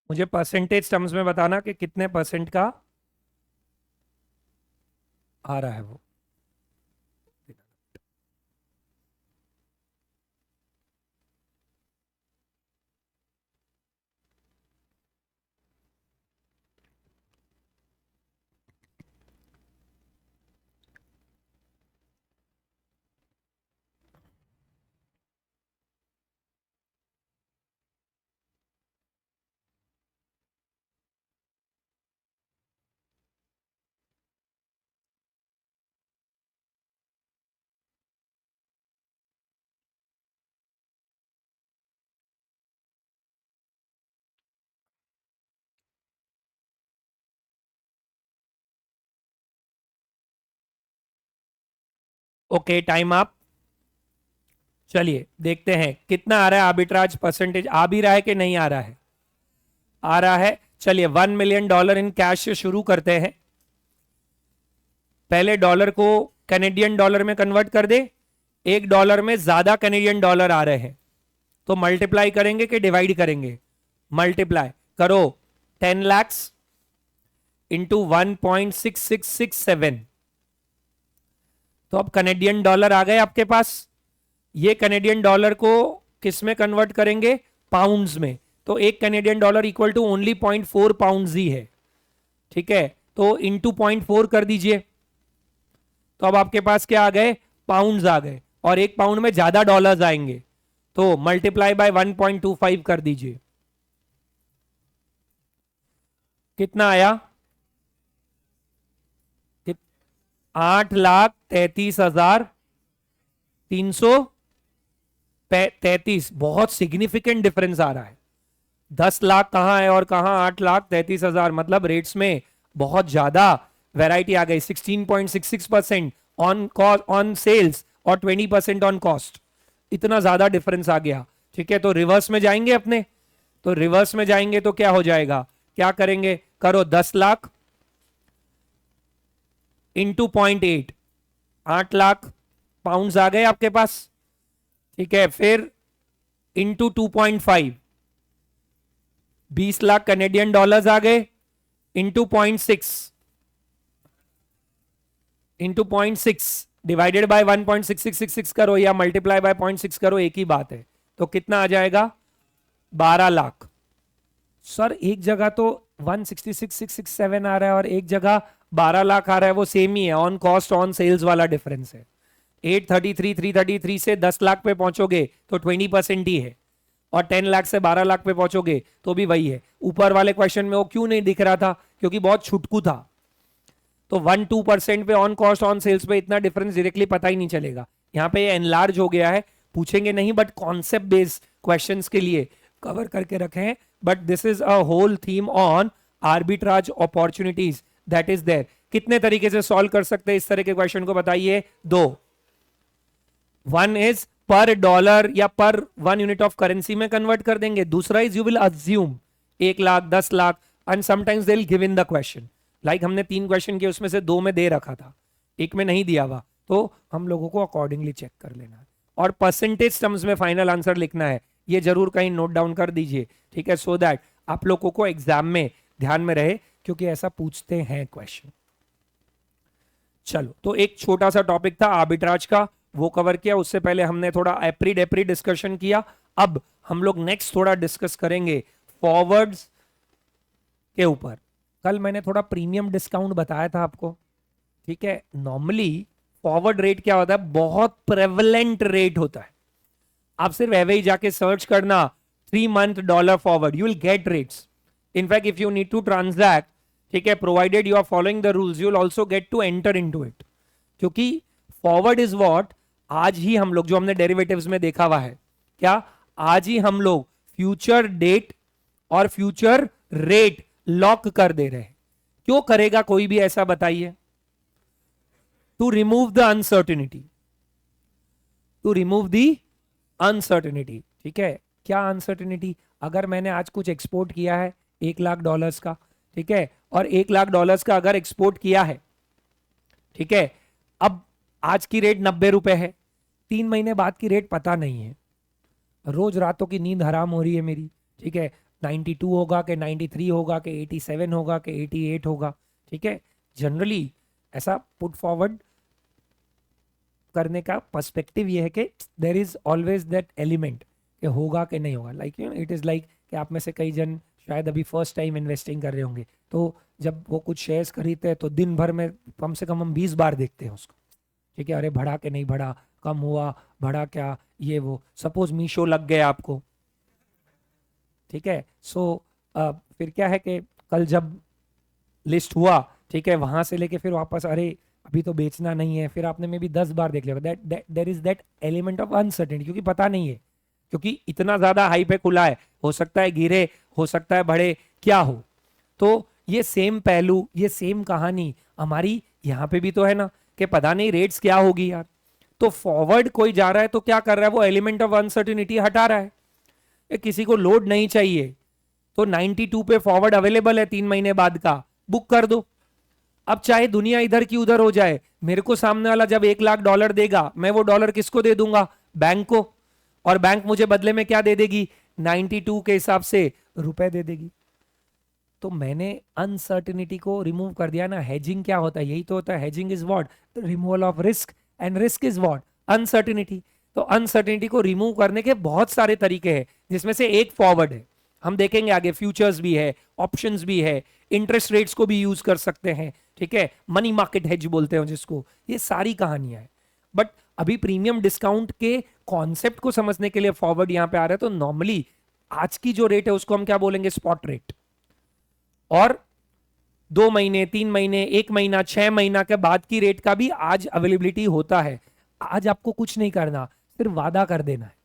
Speaker 1: मुझे परसेंटेज टर्म्स में बताना कि कितने परसेंट का आ रहा है वो। Okay, time up. चलिए देखते हैं कितना आ रहा है आर्बिट्राज परसेंटेज। आ भी रहा है कि नहीं आ रहा है? आ रहा है। चलिए $1 मिलियन इन कैश से शुरू करते हैं। पहले डॉलर को कैनेडियन डॉलर में कन्वर्ट कर दे। $1 में ज्यादा कैनेडियन डॉलर आ रहे हैं, तो मल्टीप्लाई करेंगे कि डिवाइड करेंगे? मल्टीप्लाई करो। 10 लाख इंटू 1.6667, तो अब कैनेडियन डॉलर आ गए आपके पास। ये कैनेडियन डॉलर को किस में कन्वर्ट करेंगे? पाउंड्स में। तो एक Canadian dollar equal to only 0.4 pounds ही है, ठीक है, तो इंटू 0.4 कर दीजिए। तो अब आपके पास क्या आ गए? पाउंड्स आ गए, और एक पाउंड में ज्यादा डॉलर्स आएंगे, तो मल्टीप्लाई बाय 1.25 कर दीजिए। कितना आया? 8,33,333। बहुत सिग्निफिकेंट डिफरेंस आ रहा है। 10 लाख कहां है और कहां 8,33,000, मतलब रेट्स में बहुत ज्यादा वैरायटी आ गई। 16.66% ऑन कॉस्ट ऑन सेल्स और 20% ऑन कॉस्ट, इतना ज्यादा डिफरेंस आ गया, ठीक है। तो रिवर्स में जाएंगे अपने, तो रिवर्स में जाएंगे तो क्या हो जाएगा? क्या करेंगे? करो 10 लाख इंटू 0.8, 8 लाख पाउंड्स आ गए आपके पास, ठीक है। फिर इंटू 2.5, 20 लाख कैनेडियन डॉलर्स आ गए, इंटू 0.6, इंटू 0.6 डिवाइडेड बाय 1.6666 करो या मल्टीप्लाई बाय 0.6 करो, एक ही बात है। तो कितना आ जाएगा? 12 लाख। सर एक जगह तो 166,667 आ रहा है और एक जगह 12 लाख आ रहा है, वो सेम ही है, ऑन कॉस्ट ऑन सेल्स वाला डिफरेंस है। 833 333 से 10 लाख पे पहुंचोगे तो 20% ही है, और 10 लाख से 12 लाख पे पहुंचोगे तो भी वही है। ऊपर वाले क्वेश्चन में वो क्यों नहीं दिख रहा था? क्योंकि बहुत छुटकू था। तो 1-2% पे ऑन कॉस्ट ऑन सेल्स पे इतना डिफरेंस डायरेक्टली पता ही नहीं चलेगा। यहाँ पे एनलार्ज हो गया है, पूछेंगे नहीं, बट कॉन्सेप्ट बेस्ड क्वेश्चंस के लिए कवर करके रखे हैं। But this is a whole theme on arbitrage opportunities that is there. कितने तरीके से सॉल्व कर सकते हैं इस तरह के क्वेश्चन को? बताइए। दो। वन इज पर डॉलर या पर 1 यूनिट ऑफ करेंसी में कन्वर्ट कर देंगे। दूसरा is you will assume 1 lakh 10 lakh and sometimes they will give in the question. Like हमने 3 क्वेश्चन किए, उसमें से 2 में दे रखा था, एक में नहीं दिया हुआ, तो हम लोगों को अकॉर्डिंगली चेक कर लेना है। और परसेंटेज टर्म्स में फाइनल आंसर लिखना है, ये जरूर कहीं नोट डाउन कर दीजिए, ठीक है, सो दैट आप लोगों को एग्जाम में ध्यान में रहे, क्योंकि ऐसा पूछते हैं क्वेश्चन। चलो, तो एक छोटा सा टॉपिक था आर्बिट्राज का, वो कवर किया। उससे पहले हमने थोड़ा एप्री डिस्कशन किया। अब हम लोग नेक्स्ट थोड़ा डिस्कस करेंगे फॉरवर्ड्स के ऊपर। कल मैंने थोड़ा प्रीमियम डिस्काउंट बताया था आपको, ठीक है। नॉर्मली फॉरवर्ड रेट क्या होता है? बहुत प्रेवलेंट रेट होता है। आप सिर्फ एवे ही जाके सर्च करना 3 month dollar forward, you will get rates. In fact if you need to transact, ठीक है, provided you are following the rules, you will also get to enter into it. क्योंकि फॉरवर्ड इज व्हाट, आज ही हम लोग, जो हमने डेरिवेटिव्स में देखा हुआ है, क्या आज ही हम लोग फ्यूचर डेट और फ्यूचर रेट लॉक कर दे रहे हैं। क्यों करेगा कोई भी ऐसा? बताइए। To remove the uncertainty, to remove the uncertainty, ठीक है। क्या अनसर्टिनिटी? अगर मैंने आज कुछ एक्सपोर्ट किया है $1 लाख का, ठीक है, और $1 लाख का अगर एक्सपोर्ट किया है, ठीक है, अब आज की रेट 90 रुपए है, 3 महीने बाद की रेट पता नहीं है, रोज रातों की नींद हराम हो रही है मेरी, ठीक है। 92 होगा कि 93 होगा कि 87 होगा कि 88 होगा, ठीक है। जनरली ऐसा पुट फॉरवर्ड करने का पर्सपेक्टिव ये है कि there is always that element कि होगा कि नहीं होगा। Like you know, it is like कि आप में से कई जन शायद अभी फर्स्ट टाइम इन्वेस्टिंग कर रहे होंगे, तो जब वो कुछ शेयर्स खरीदते हैं तो दिन भर में कम से कम हम 20 बार देखते हैं उसको, ठीक है। अरे बढ़ा के नहीं बढ़ा, कम हुआ, बढ़ा क्या, ये वो। सपोज मीशो लग गया आपको, ठीक है। सो फिर क्या है कि कल जब लिस्ट हुआ, ठीक है, वहां से लेके फिर वापस, अरे अभी तो बेचना नहीं है, फिर आपने में भी 10 बार देख लिया। There is that element of uncertainty, क्योंकि पता नहीं है, क्योंकि इतना ज्यादा हाई पे खुला है, हो सकता है गिरे, हो सकता है बढ़े, क्या हो। तो ये सेम पहलू, ये सेम कहानी हमारी यहाँ पे भी तो है ना, कि पता नहीं रेट्स क्या होगी यार। तो फॉरवर्ड कोई जा रहा है तो क्या कर रहा है? वो एलिमेंट ऑफ अनसर्टिनिटी हटा रहा है। किसी को लोड नहीं चाहिए तो 92 पे फॉरवर्ड अवेलेबल है 3 महीने बाद का, बुक कर दो। अब चाहे दुनिया इधर की उधर हो जाए, मेरे को सामने वाला जब $1 लाख देगा, मैं वो डॉलर किसको दे दूंगा? बैंक को। और बैंक मुझे बदले में क्या दे देगी? 92 के हिसाब से रुपए दे देगी। तो मैंने अनसर्टिनिटी को रिमूव कर दिया ना। हेजिंग क्या होता है? यही तो होता है। Hedging is what? Removal of risk, and risk is what? Uncertainty. तो अनसर्टिनिटी को रिमूव करने के बहुत सारे तरीके हैं, जिसमें से एक फॉरवर्ड है। हम देखेंगे आगे, फ्यूचर्स भी है, ऑप्शंस भी है, इंटरेस्ट रेट्स को भी यूज कर सकते हैं, ठीक है, मनी मार्केट हेज बोलते हैं जिसको। ये सारी कहानियां है। बट अभी प्रीमियम डिस्काउंट के कॉन्सेप्ट को समझने के लिए फॉरवर्ड यहां पे आ रहा है। तो नॉर्मली आज की जो रेट है उसको हम क्या बोलेंगे? Spot rate. और 2 महीने, 3 महीने, 1 महीना, 6 महीना के बाद की रेट का भी आज अवेलेबिलिटी होता है। आज आपको कुछ नहीं करना, सिर्फ वादा कर देना है।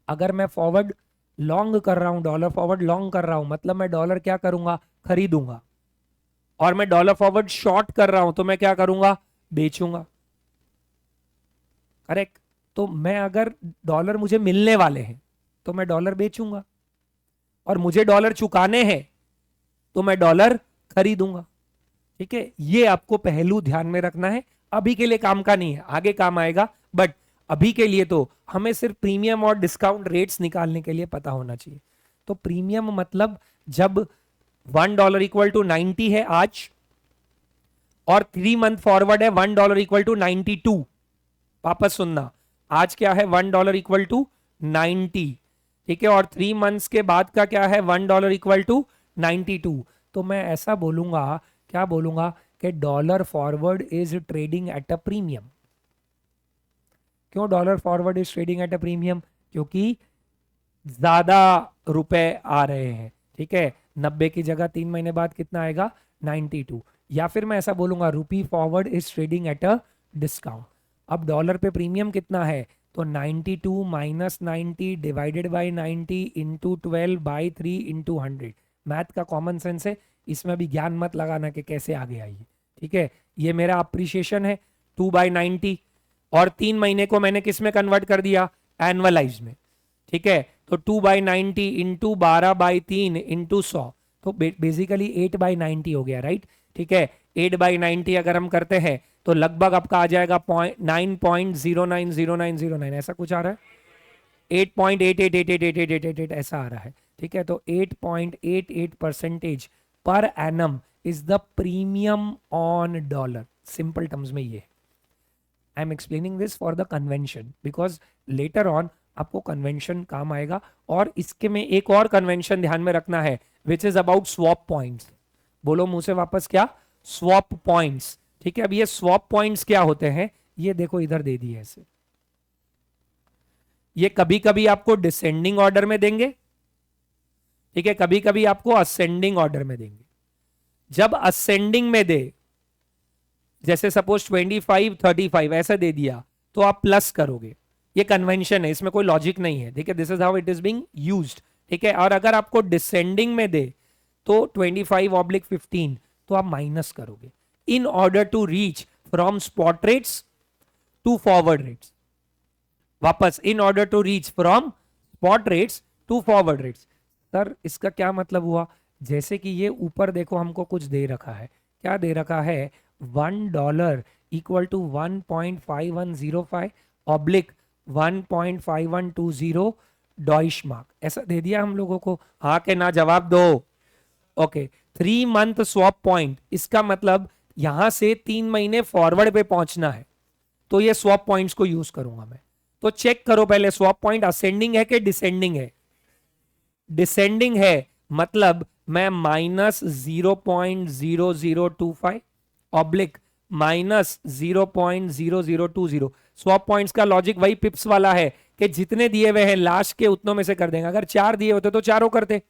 Speaker 1: अगर मैं फॉरवर्ड लॉन्ग कर रहा हूं, डॉलर फॉरवर्ड लॉन्ग कर रहा हूं, मतलब मैं डॉलर क्या करूंगा? खरीदूंगा। और मैं डॉलर फॉरवर्ड शॉर्ट कर रहा हूं तो मैं क्या करूंगा? बेचूंगा। करेक्ट। तो मैं अगर डॉलर मुझे मिलने वाले हैं तो मैं डॉलर बेचूंगा, और मुझे डॉलर चुकाने हैं तो मैं डॉलर खरीदूंगा, ठीक है। ये आपको पहलू ध्यान में रखना है। अभी के लिए काम का नहीं है, आगे काम आएगा, बट अभी के लिए तो हमें सिर्फ प्रीमियम और डिस्काउंट रेट्स निकालने के लिए पता होना चाहिए। तो प्रीमियम मतलब जब $1 इक्वल टू 90 है आज, और 3 मंथ फॉरवर्ड है $1 इक्वल टू 92। वापस सुनना, आज क्या है? $1 इक्वल टू 90, ठीक है। और 3 मंथ्स के बाद का क्या है? $1 इक्वल टू 92। तो मैं ऐसा बोलूंगा, क्या बोलूंगा? कि dollar forward is trading at a premium. क्यों dollar forward is trading at a premium? क्योंकि ज्यादा रुपए आ रहे हैं, ठीक है। 90 की जगह 3 महीने बाद कितना आएगा, 92। या फिर मैं ऐसा बोलूंगा रूपी forward is trading at a discount. अब डॉलर पे प्रीमियम कितना है, तो 92 minus 90 divided by 90 into 12/3 into 100। Math का कॉमन सेंस है, इसमें भी ज्ञान मत लगाना कि कैसे आगे आई है, ठीक है। ये मेरा अप्रिशिएशन है 2/90, और 3 महीने को मैंने किस में कन्वर्ट कर दिया, एनुअलाइज में, ठीक है। तो 2/90 इंटू 12/3 इंटू 100, तो बेसिकली 8/90 हो गया, राइट, ठीक है। 8/90 अगर हम करते हैं तो लगभग आपका आ जाएगा 9.090909, ऐसा कुछ आ रहा है, 8.88888888 ऐसा आ रहा है, ठीक है। तो 8.88% per annum is the premium on dollar. Simple terms में ये, I am explaining this for the convention because later on आपको कन्वेंशन काम आएगा। और इसके में एक और कन्वेंशन ध्यान में रखना है which is about swap points. बोलो मुंह से वापस, क्या, स्वैप पॉइंट्स, ठीक है। अब ये स्वैप पॉइंट्स क्या होते हैं, ये देखो इधर दे दिए ऐसे, ये कभी कभी आपको डिसेंडिंग ऑर्डर में देंगे, ठीक है, कभी कभी आपको असेंडिंग ऑर्डर में देंगे। जब असेंडिंग में दे, जैसे सपोज 25 35 ऐसा दे दिया, तो आप प्लस करोगे, ये कन्वेंशन है, इसमें कोई लॉजिक नहीं है, ठीक है। This is how it is being used, ठीक है। और अगर आपको डिसेंडिंग में दे तो 25/15, तो आप माइनस करोगे इन order to reach from spot rates to forward rates. वापस, इन order to reach from spot rates to forward rates. Sir इसका क्या मतलब हुआ, जैसे कि ये ऊपर देखो हमको कुछ दे रखा है, क्या दे रखा है, $1 equal to 1.5105 oblique 1.5120 Deutsche mark, ऐसा दे दिया हम लोगों को, हाँ के ना जवाब दो। ओके, 3 मंथ स्वैप पॉइंट, इसका मतलब यहां से 3 महीने फॉरवर्ड पे पहुंचना है, तो ये स्वैप पॉइंट्स को यूज करूंगा मैं। तो चेक करो पहले, स्वैप पॉइंट असेंडिंग है कि डिसेंडिंग है, डिसेंडिंग है, मतलब मैं -0.0025 ऑब्लिक -0.0020। स्वैप पॉइंट्स का लॉजिक वही पिप्स वाला है कि जितने दिए हुए हैं लास्ट के उतनों में से कर देंगे, अगर 4 दिए होते तो चारों करते,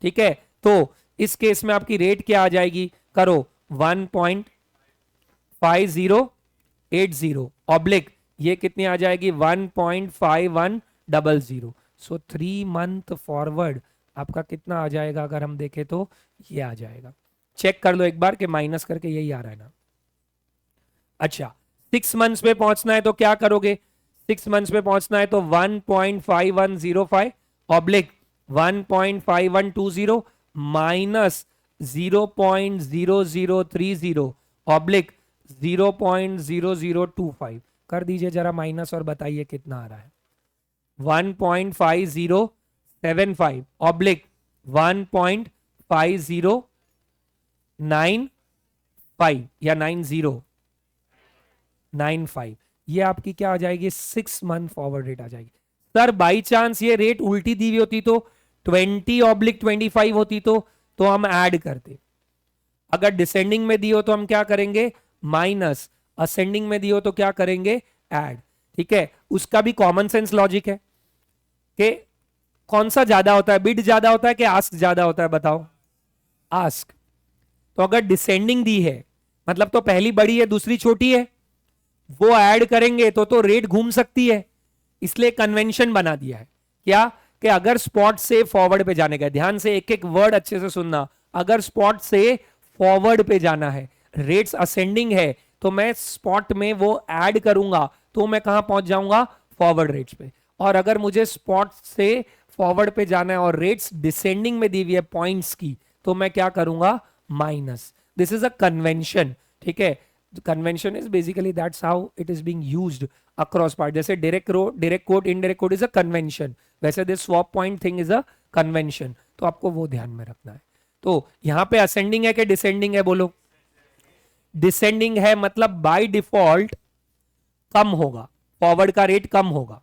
Speaker 1: ठीक है। तो इस केस में आपकी रेट क्या आ जाएगी, करो 1.5080 ऑब्लिक, ये कितनी आ जाएगी 1.5100। सो 3 मंथ फॉरवर्ड आपका कितना आ जाएगा, अगर हम देखें तो ये आ जाएगा, चेक कर लो एक बार कि माइनस करके यही आ रहा है ना। अच्छा, 6 मंथ्स पे पहुंचना है तो क्या करोगे, 6 मंथ्स पे पहुंचना है तो 1.5105 ऑब्लिक 1.5120 माइनस 0.0030 ऑब्लिक 0.0025 कर दीजिए जरा माइनस और बताइए कितना आ रहा है, 1.5075 ऑब्लिक 1.5095 या 9095, ये आपकी क्या आ जाएगी, 6 मंथ फॉरवर्ड रेट आ जाएगी। सर बाई चांस ये रेट उल्टी दी हुई होती तो 20/25 होती तो हम ऐड करते, अगर डिसेंडिंग में दी हो तो हम क्या करेंगे, माइनस, असेंडिंग में दी हो तो क्या करेंगे, ऐड, ठीक है। उसका भी कॉमन सेंस लॉजिक है कि कौन सा ज्यादा होता है, बिड ज्यादा होता है कि आस्क ज्यादा होता है, बताओ, आस्क। तो अगर डिसेंडिंग दी है मतलब तो पहली बड़ी है दूसरी छोटी है, वो ऐड करेंगे तो रेट घूम सकती है, इसलिए कन्वेंशन बना दिया है, क्या, कि अगर स्पॉट से फॉरवर्ड पे जाने का, ध्यान से एक एक वर्ड अच्छे से सुनना, अगर स्पॉट से फॉरवर्ड पे जाना है, रेट्स असेंडिंग है, तो मैं स्पॉट में वो ऐड करूंगा तो मैं कहां पहुंच जाऊंगा, फॉरवर्ड रेट्स पे। और अगर मुझे स्पॉट से फॉरवर्ड पे जाना है और रेट्स डिसेंडिंग में दी हुई है पॉइंट्स की, तो मैं क्या करूंगा, minus. This is a convention, ठीक है। Convention is basically that's how it is being used across part, जैसे direct quote indirect coat is a convention, वैसे this swap point thing is a convention, तो आपको वो ध्यान में रखना है। तो यहां पे असेंडिंग है कि डिसेंडिंग है, बोलो, डिसेंडिंग है, मतलब बाय डिफॉल्ट कम होगा, फॉरवर्ड का रेट कम होगा,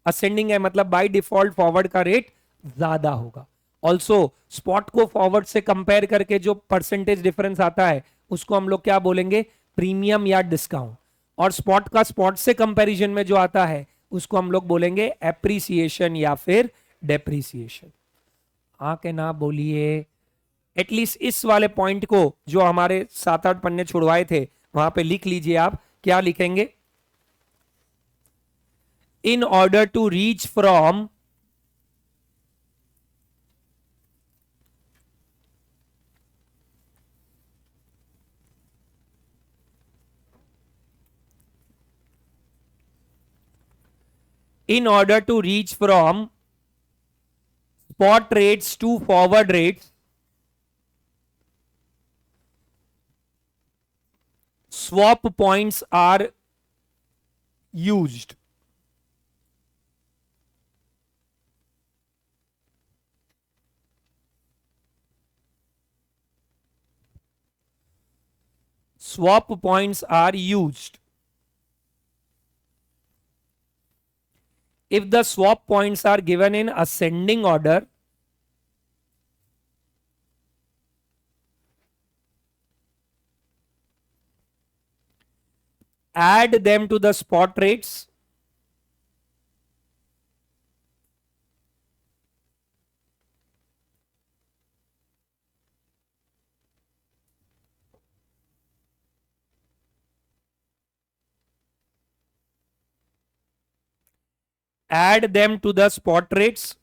Speaker 1: असेंडिंग है मतलब बाय डिफॉल्ट फॉरवर्ड का रेट ज्यादा होगा। ऑल्सो स्पॉट को फॉरवर्ड से कंपेयर करके जो परसेंटेज डिफरेंस आता है उसको हम लोग क्या बोलेंगे, प्रीमियम या डिस्काउंट। और स्पॉट का स्पॉट से कंपैरिजन में जो आता है उसको हम लोग बोलेंगे एप्रिसिएशन या फिर डेप्रिसिएशन। हाँ के ना बोलिए, एटलीस्ट इस वाले पॉइंट को जो हमारे 7-8 पन्ने छुड़वाए थे वहां पे लिख लीजिए। आप क्या लिखेंगे? In order to reach from in order to reach from spot rates to forward rates, swap points are used. Swap points are used. If the swap points are given in ascending order, add them to the spot rates. Add them to the spot rates.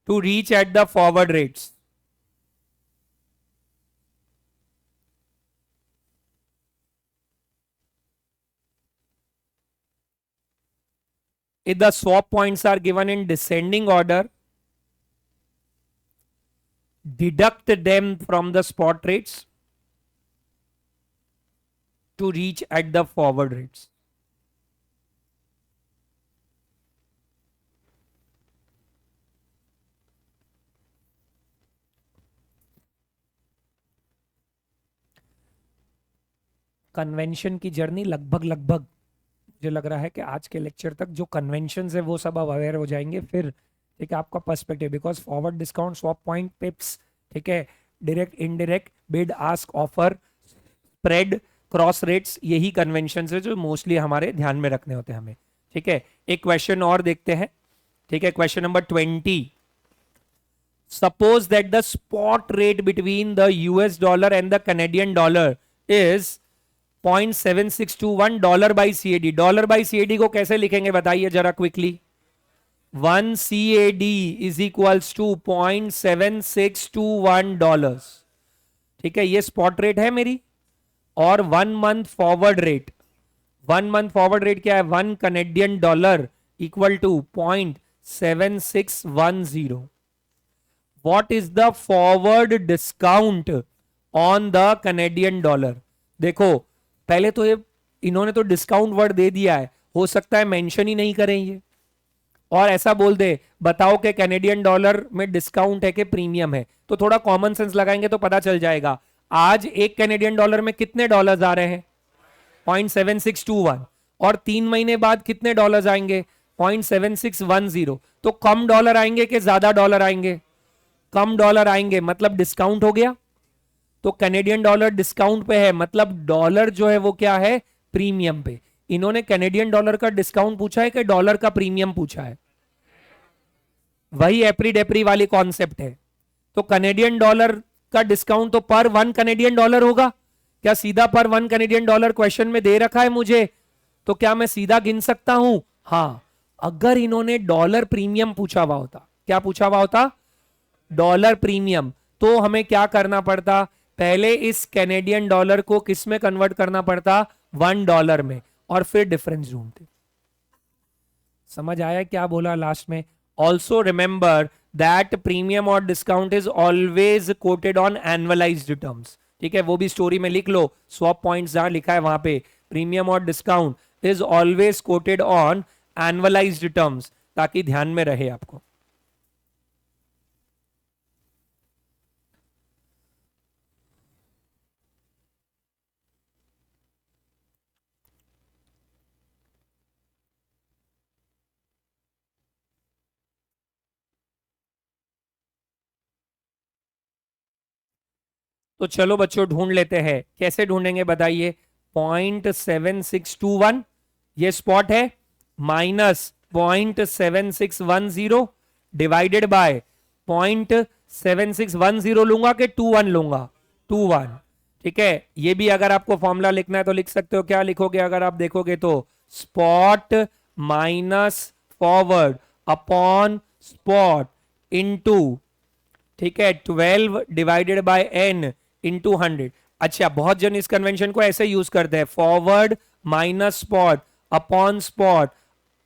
Speaker 1: To reach at the forward rates. If the swap points are given in descending order, deduct them from the spot rates to reach at the forward rates. Convention की journey लगभग लगभग मुझे लग रहा है कि आज के लेक्चर तक जो कन्वेंशन है वो सब अब अवेयर हो जाएंगे। फिर ठीक है आपका perspective, because forward discount, swap point, पिप्स, ठीक है, direct indirect, bid ask offer, spread, cross rates, यही कन्वेंशन है जो मोस्टली हमारे ध्यान में रखने होते हैं हमें। ठीक है, एक क्वेश्चन और देखते हैं। ठीक है, question number 20। Suppose that the spot rate between the US dollar and the Canadian dollar is 0.7621 dollar by CAD. Dollar by CAD को कैसे लिखेंगे बताइए जरा quickly. 1 CAD is equals to 0.7621 dollars. ठीक है, ये स्पॉट रेट है मेरी, और 1 month forward rate. 1 month forward rate क्या है? 1 Canadian dollar equal to 0.7610। What is the forward discount on the Canadian dollar? देखो पहले तो ये इन्होंने तो डिस्काउंट वर्ड दे दिया है, हो सकता है मेंशन ही नहीं करें ये, और ऐसा बोल दे बताओ कि कैनेडियन डॉलर में डिस्काउंट है कि प्रीमियम है, तो थोड़ा कॉमन सेंस लगाएंगे तो पता चल जाएगा। आज एक कैनेडियन डॉलर में कितने डॉलर्स आ रहे हैं? 0.7621। और 3 महीने बाद कितने डॉलर्स आएंगे? 0.7610। तो कम डॉलर आएंगे कि ज्यादा डॉलर आएंगे? कम डॉलर आएंगे, मतलब डिस्काउंट हो गया। तो कैनेडियन डॉलर डिस्काउंट पे है, मतलब डॉलर जो है वो क्या है? प्रीमियम पे। इन्होंने कैनेडियन डॉलर का डिस्काउंट पूछा है कि डॉलर का प्रीमियम पूछा है? वही एप्री डेप्री वाली कॉन्सेप्ट है। तो कैनेडियन डॉलर का डिस्काउंट तो पर 1 कैनेडियन डॉलर होगा। क्या सीधा पर 1 कैनेडियन डॉलर क्वेश्चन में दे रखा है मुझे? तो क्या मैं सीधा गिन सकता हूं? हाँ, अगर इन्होंने डॉलर प्रीमियम पूछा हुआ होता, क्या पूछा हुआ होता? डॉलर प्रीमियम, तो हमें क्या करना पड़ता? पहले इस कैनेडियन डॉलर को किस में कन्वर्ट करना पड़ता? $1 में, और फिर डिफरेंस ढूंढते। समझ आया क्या बोला लास्ट में? ऑल्सो रिमेंबर दैट प्रीमियम और discount is always coated on annualised terms. ठीक है, वो भी स्टोरी में लिख लो, स्वैप पॉइंट्स जहां लिखा है वहां पे प्रीमियम और discount is always coated on annualised terms, ताकि ध्यान में रहे आपको। तो चलो बच्चों ढूंढ लेते हैं, कैसे ढूंढेंगे बताइए। 0.7621 ये स्पॉट है, माइनस 0.7610 डिवाइडेड बाय 0.7610 लूंगा कि 21 लूंगा, 21। ठीक है, ये भी अगर आपको फॉर्मूला लिखना है तो लिख सकते हो। क्या लिखोगे अगर आप देखोगे तो, spot minus forward upon spot into, ठीक है, 12 डिवाइडेड बाय एन इंटू 100। अच्छा, बहुत जन इस कन्वेंशन को ऐसे यूज करते हैं, forward minus spot upon spot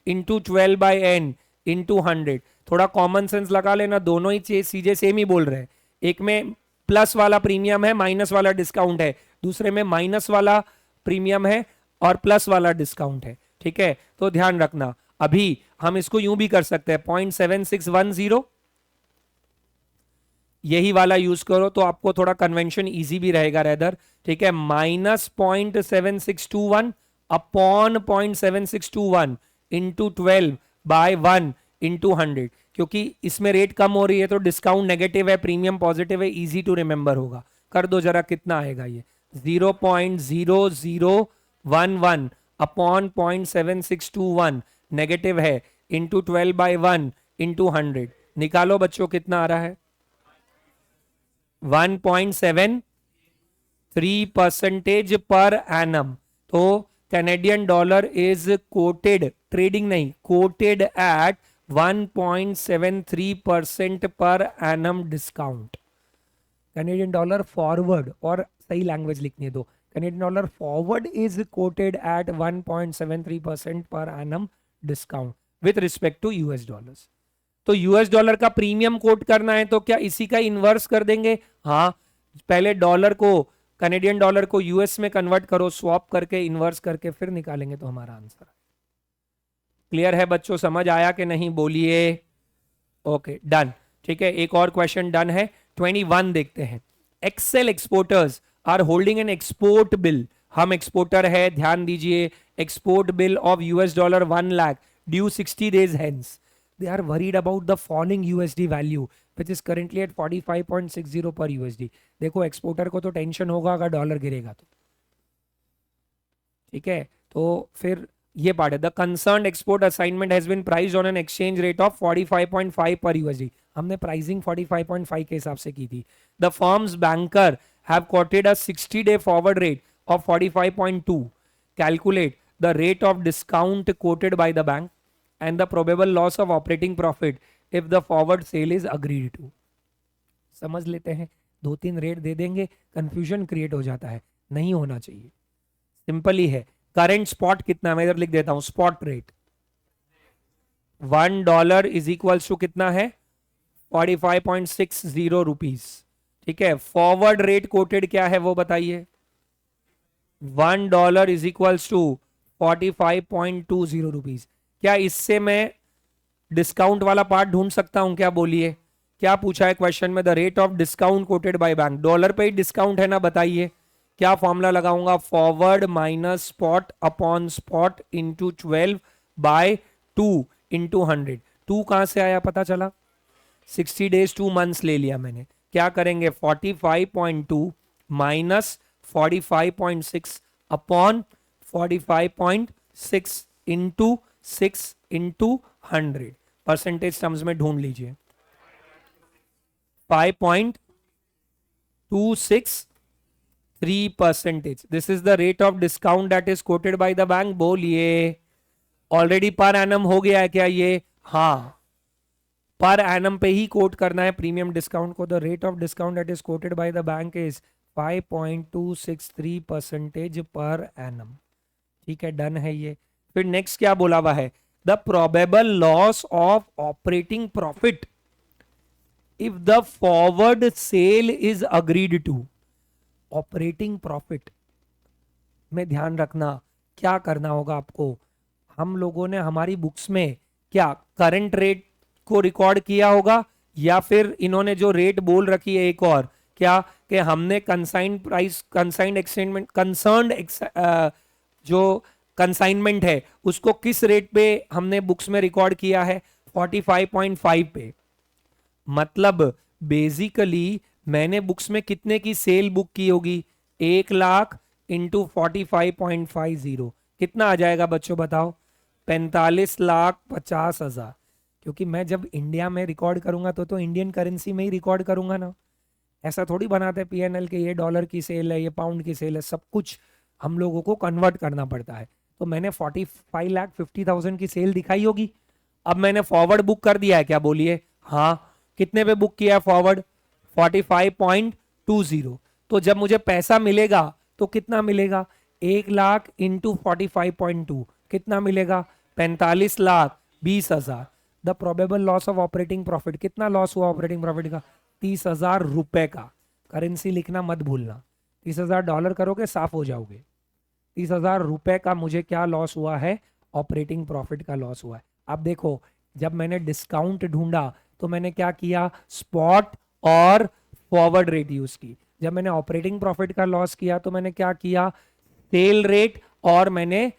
Speaker 1: into 12 by n into 100। थोड़ा कॉमन सेंस लगा लेना, दोनों ही चीजें सेम ही बोल रहे हैं। एक में प्लस वाला प्रीमियम है, माइनस वाला डिस्काउंट है, दूसरे में माइनस वाला प्रीमियम है और प्लस वाला डिस्काउंट है। ठीक है, तो ध्यान रखना। अभी हम इसको यूं भी कर सकते हैं, 0.7610 यही वाला यूज करो तो आपको थोड़ा कन्वेंशन इजी भी रहेगा रेदर। ठीक है, minus 0.7621 upon 0.7621 into 12 by 1 into 100। क्योंकि इसमें रेट कम हो रही है तो डिस्काउंट नेगेटिव है, प्रीमियम पॉजिटिव है, इजी टू रिमेंबर होगा। कर दो जरा, कितना आएगा ये, 0.0011 अपॉन 0.7621 नेगेटिव है, इंटू 12 बाय 1 इंटू 100। निकालो बच्चों कितना आ रहा है, 1.73% पर एनम। तो Canadian dollar is coated, trading नहीं, coated eight 1.73% per annum discount. Canadian dollar forward, और सही लैंग्वेज लिखनी है दो, Canadian dollar forward is coated eight 1.73% per annum discount with respect to US dollars. तो यूएस डॉलर का premium coat करना है तो क्या इसी का इन्वर्स कर देंगे? हाँ, पहले डॉलर को, कैनेडियन डॉलर को यूएस में कन्वर्ट करो, स्वैप करके इन्वर्स करके फिर निकालेंगे तो हमारा आंसर। क्लियर है बच्चों, समझ आया कि नहीं बोलिए। Okay done. ठीक है, एक और क्वेश्चन डन है। 21 देखते हैं। Excel exporters are holding an export bill, हम एक्सपोर्टर है, ध्यान दीजिए, export bill of US dollar 1 lakh due 60 days hence. They are worried about the falling USD value which is currently at 45.60 per USD. देखो exporter को तो tension होगा अगर dollar गिरेगा तो। ठीक है, तो फिर ये पार्ट है, the concerned export assignment has been priced on an exchange rate of 45.5 per USD। हमने प्राइसिंग 45.5 के हिसाब से की थी। The firms banker have coated a 60-day forward rate of 45.2। Calculate the rate of discount quoted by the bank and the probable loss of operating profit if the forward sale is agreed to। समझ लेते हैं, 2-3 rate दे देंगे, confusion create हो जाता है, नहीं होना चाहिए। सिंपल ही है। करंट स्पॉट कितना, मैं इधर लिख देता हूं, spot rate $1 is equals to कितना है, 45.60 रुपीज। ठीक है, फॉरवर्ड रेट कोटेड क्या है वो बताइए, $1 इज इक्वल्स टू 45.20 रुपीज। क्या इससे मैं डिस्काउंट वाला पार्ट ढूंढ सकता हूं क्या, बोलिए। क्या पूछा है क्वेश्चन में, the rate of discount quoted by bank, dollar पे ही डिस्काउंट है ना, बताइए क्या फॉर्मूला लगाऊंगा, forward minus spot upon spot into 12 by 2 into 100। 2 कहां से आया पता चला, 60 days 2 months ले लिया मैंने। क्या करेंगे, 45.2 minus 45.6 upon 45.6 into 6 into 100, percentage terms में ढूंढ लीजिए, 5.263%। This is the rate of discount that is coated by the bank. बोलिए, ऑलरेडी पर एनम हो गया है क्या ये? हाँ, पर एनम पे ही कोट करना है प्रीमियम डिस्काउंट को। The rate of discount that is coated by the bank is 5.263% per annum. ठीक है, डन है ये। फिर नेक्स्ट क्या बोला हुआ है, the probable loss of operating profit if the forward sale is agreed to. Operating profit में ध्यान रखना क्या करना होगा आपको, हम लोगों ने हमारी बुक्स में क्या करंट रेट को रिकॉर्ड किया होगा, या फिर इन्होंने जो रेट बोल रखी है एक और, क्या कि हमने कंसाइंड प्राइस, कंसाइंड एक्सटेंडमेंट, कंसर्न्ड जो कंसाइनमेंट है उसको किस रेट पे हमने बुक्स में रिकॉर्ड किया है, 45.5 पे। मतलब बेसिकली मैंने बुक्स में कितने की सेल बुक की होगी? 1 लाख इंटू 45.50 कितना आ जाएगा बच्चों बताओ? 45,50,000। क्योंकि मैं जब इंडिया में रिकॉर्ड करूंगा तो इंडियन करेंसी में ही रिकॉर्ड करूंगा ना। ऐसा थोड़ी बनाते पीएनएल के ये डॉलर की सेल है, ये पाउंड की सेल है, सब कुछ हम लोगों को कन्वर्ट करना पड़ता है। तो मैंने 45,50,000 की सेल दिखाई होगी। अब मैंने फॉरवर्ड बुक कर दिया है क्या, बोलिए? हाँ। कितने पे बुक किया है फॉरवर्ड? 45.20। तो जब मुझे पैसा मिलेगा तो कितना मिलेगा? 1 लाख इंटू 45.2 कितना मिलेगा? 45,20,000। The probable loss of operating profit, कितना लॉस हुआ ऑपरेटिंग प्रॉफिट का? 30,000 रुपए का। करेंसी लिखना मत भूलना, 30,000 डॉलर करोगे साफ हो जाओगे। 30,000 रुपए का मुझे क्या लॉस हुआ है? ऑपरेटिंग प्रॉफिट का लॉस हुआ है। अब देखो, जब मैंने डिस्काउंट ढूंढा तो मैंने क्या किया? स्पॉट और फॉरवर्ड रेट यूज की। जब मैंने ऑपरेटिंग प्रॉफिट का लॉस किया तो मैंने क्या किया? सेल रेट और मैंने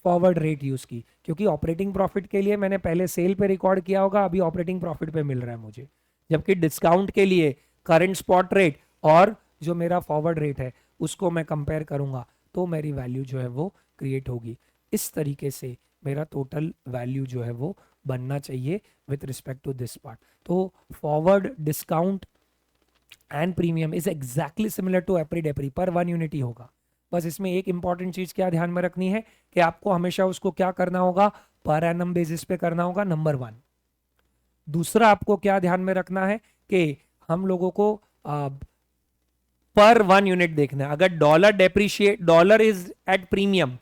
Speaker 1: फॉरवर्ड रेट यूज की। क्योंकि ऑपरेटिंग प्रॉफिट के लिए मैंने पहले सेल पे रिकॉर्ड किया होगा, अभी ऑपरेटिंग प्रॉफिट पे मिल रहा है मुझे। जबकि डिस्काउंट के लिए करंट स्पॉट रेट और जो मेरा फॉरवर्ड रेट है उसको मैं कंपेयर करूंगा तो मेरी वैल्यू जो है वो क्रिएट होगी। इस तरीके से मेरा टोटल वैल्यू जो है वो बनना चाहिए with respect to this part. तो forward, discount and premium is exactly similar to एप्री डेप्री, पर 1 यूनिट ही होगा। बस इसमें एक इंपॉर्टेंट चीज क्या ध्यान में रखनी है कि आपको हमेशा उसको क्या करना होगा? पर एनम बेसिस पे करना होगा, नंबर 1। दूसरा आपको क्या ध्यान में रखना है कि हम लोगों को पर 1 यूनिट देखना है। अगर dollar depreciate, dollar is at premium,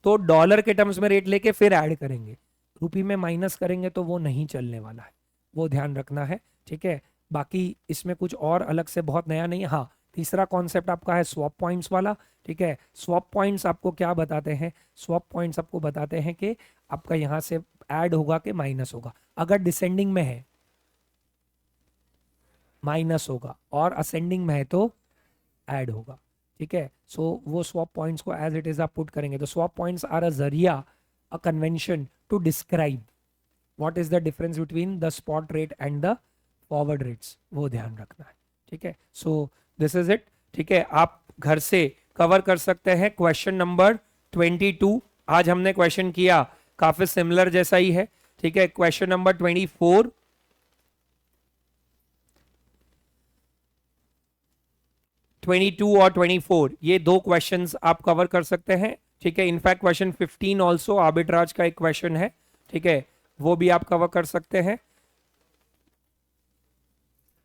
Speaker 1: तो डॉलर के टर्म्स में रेट लेके फिर ऐड करेंगे। रुपी में माइनस करेंगे तो वो नहीं चलने वाला है, वो ध्यान रखना है। ठीक है, बाकी इसमें कुछ और अलग से बहुत नया नहीं है। हाँ, तीसरा कॉन्सेप्ट आपका है स्वैप पॉइंट्स वाला। ठीक है, स्वैप पॉइंट्स आपको क्या बताते हैं? स्वैप पॉइंट्स आपको बताते हैं कि आपका यहां से ऐड होगा कि माइनस होगा। अगर डिसेंडिंग में है माइनस होगा और असेंडिंग में है तो ऐड होगा। ठीक है, सो वो स्वैप पॉइंट्स को एज इट इज आप पुट करेंगे। तो स्वैप पॉइंट्स आर अ जरिया, a convention to describe what is the difference between the spot rate and the forward rates, वो ध्यान रखना है। ठीक है, सो दिस इज इट। ठीक है, आप घर से कवर कर सकते हैं क्वेश्चन नंबर 22। आज हमने क्वेश्चन किया काफी सिमिलर जैसा ही है। ठीक है, क्वेश्चन नंबर 24, 22 और 24, ये दो क्वेश्चंस आप कवर कर सकते हैं। ठीक है, इनफैक्ट क्वेश्चन 15 ऑल्सो आर्बिट्राज का एक क्वेश्चन है। ठीक है, वो भी आप कवर कर सकते हैं।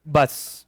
Speaker 1: बस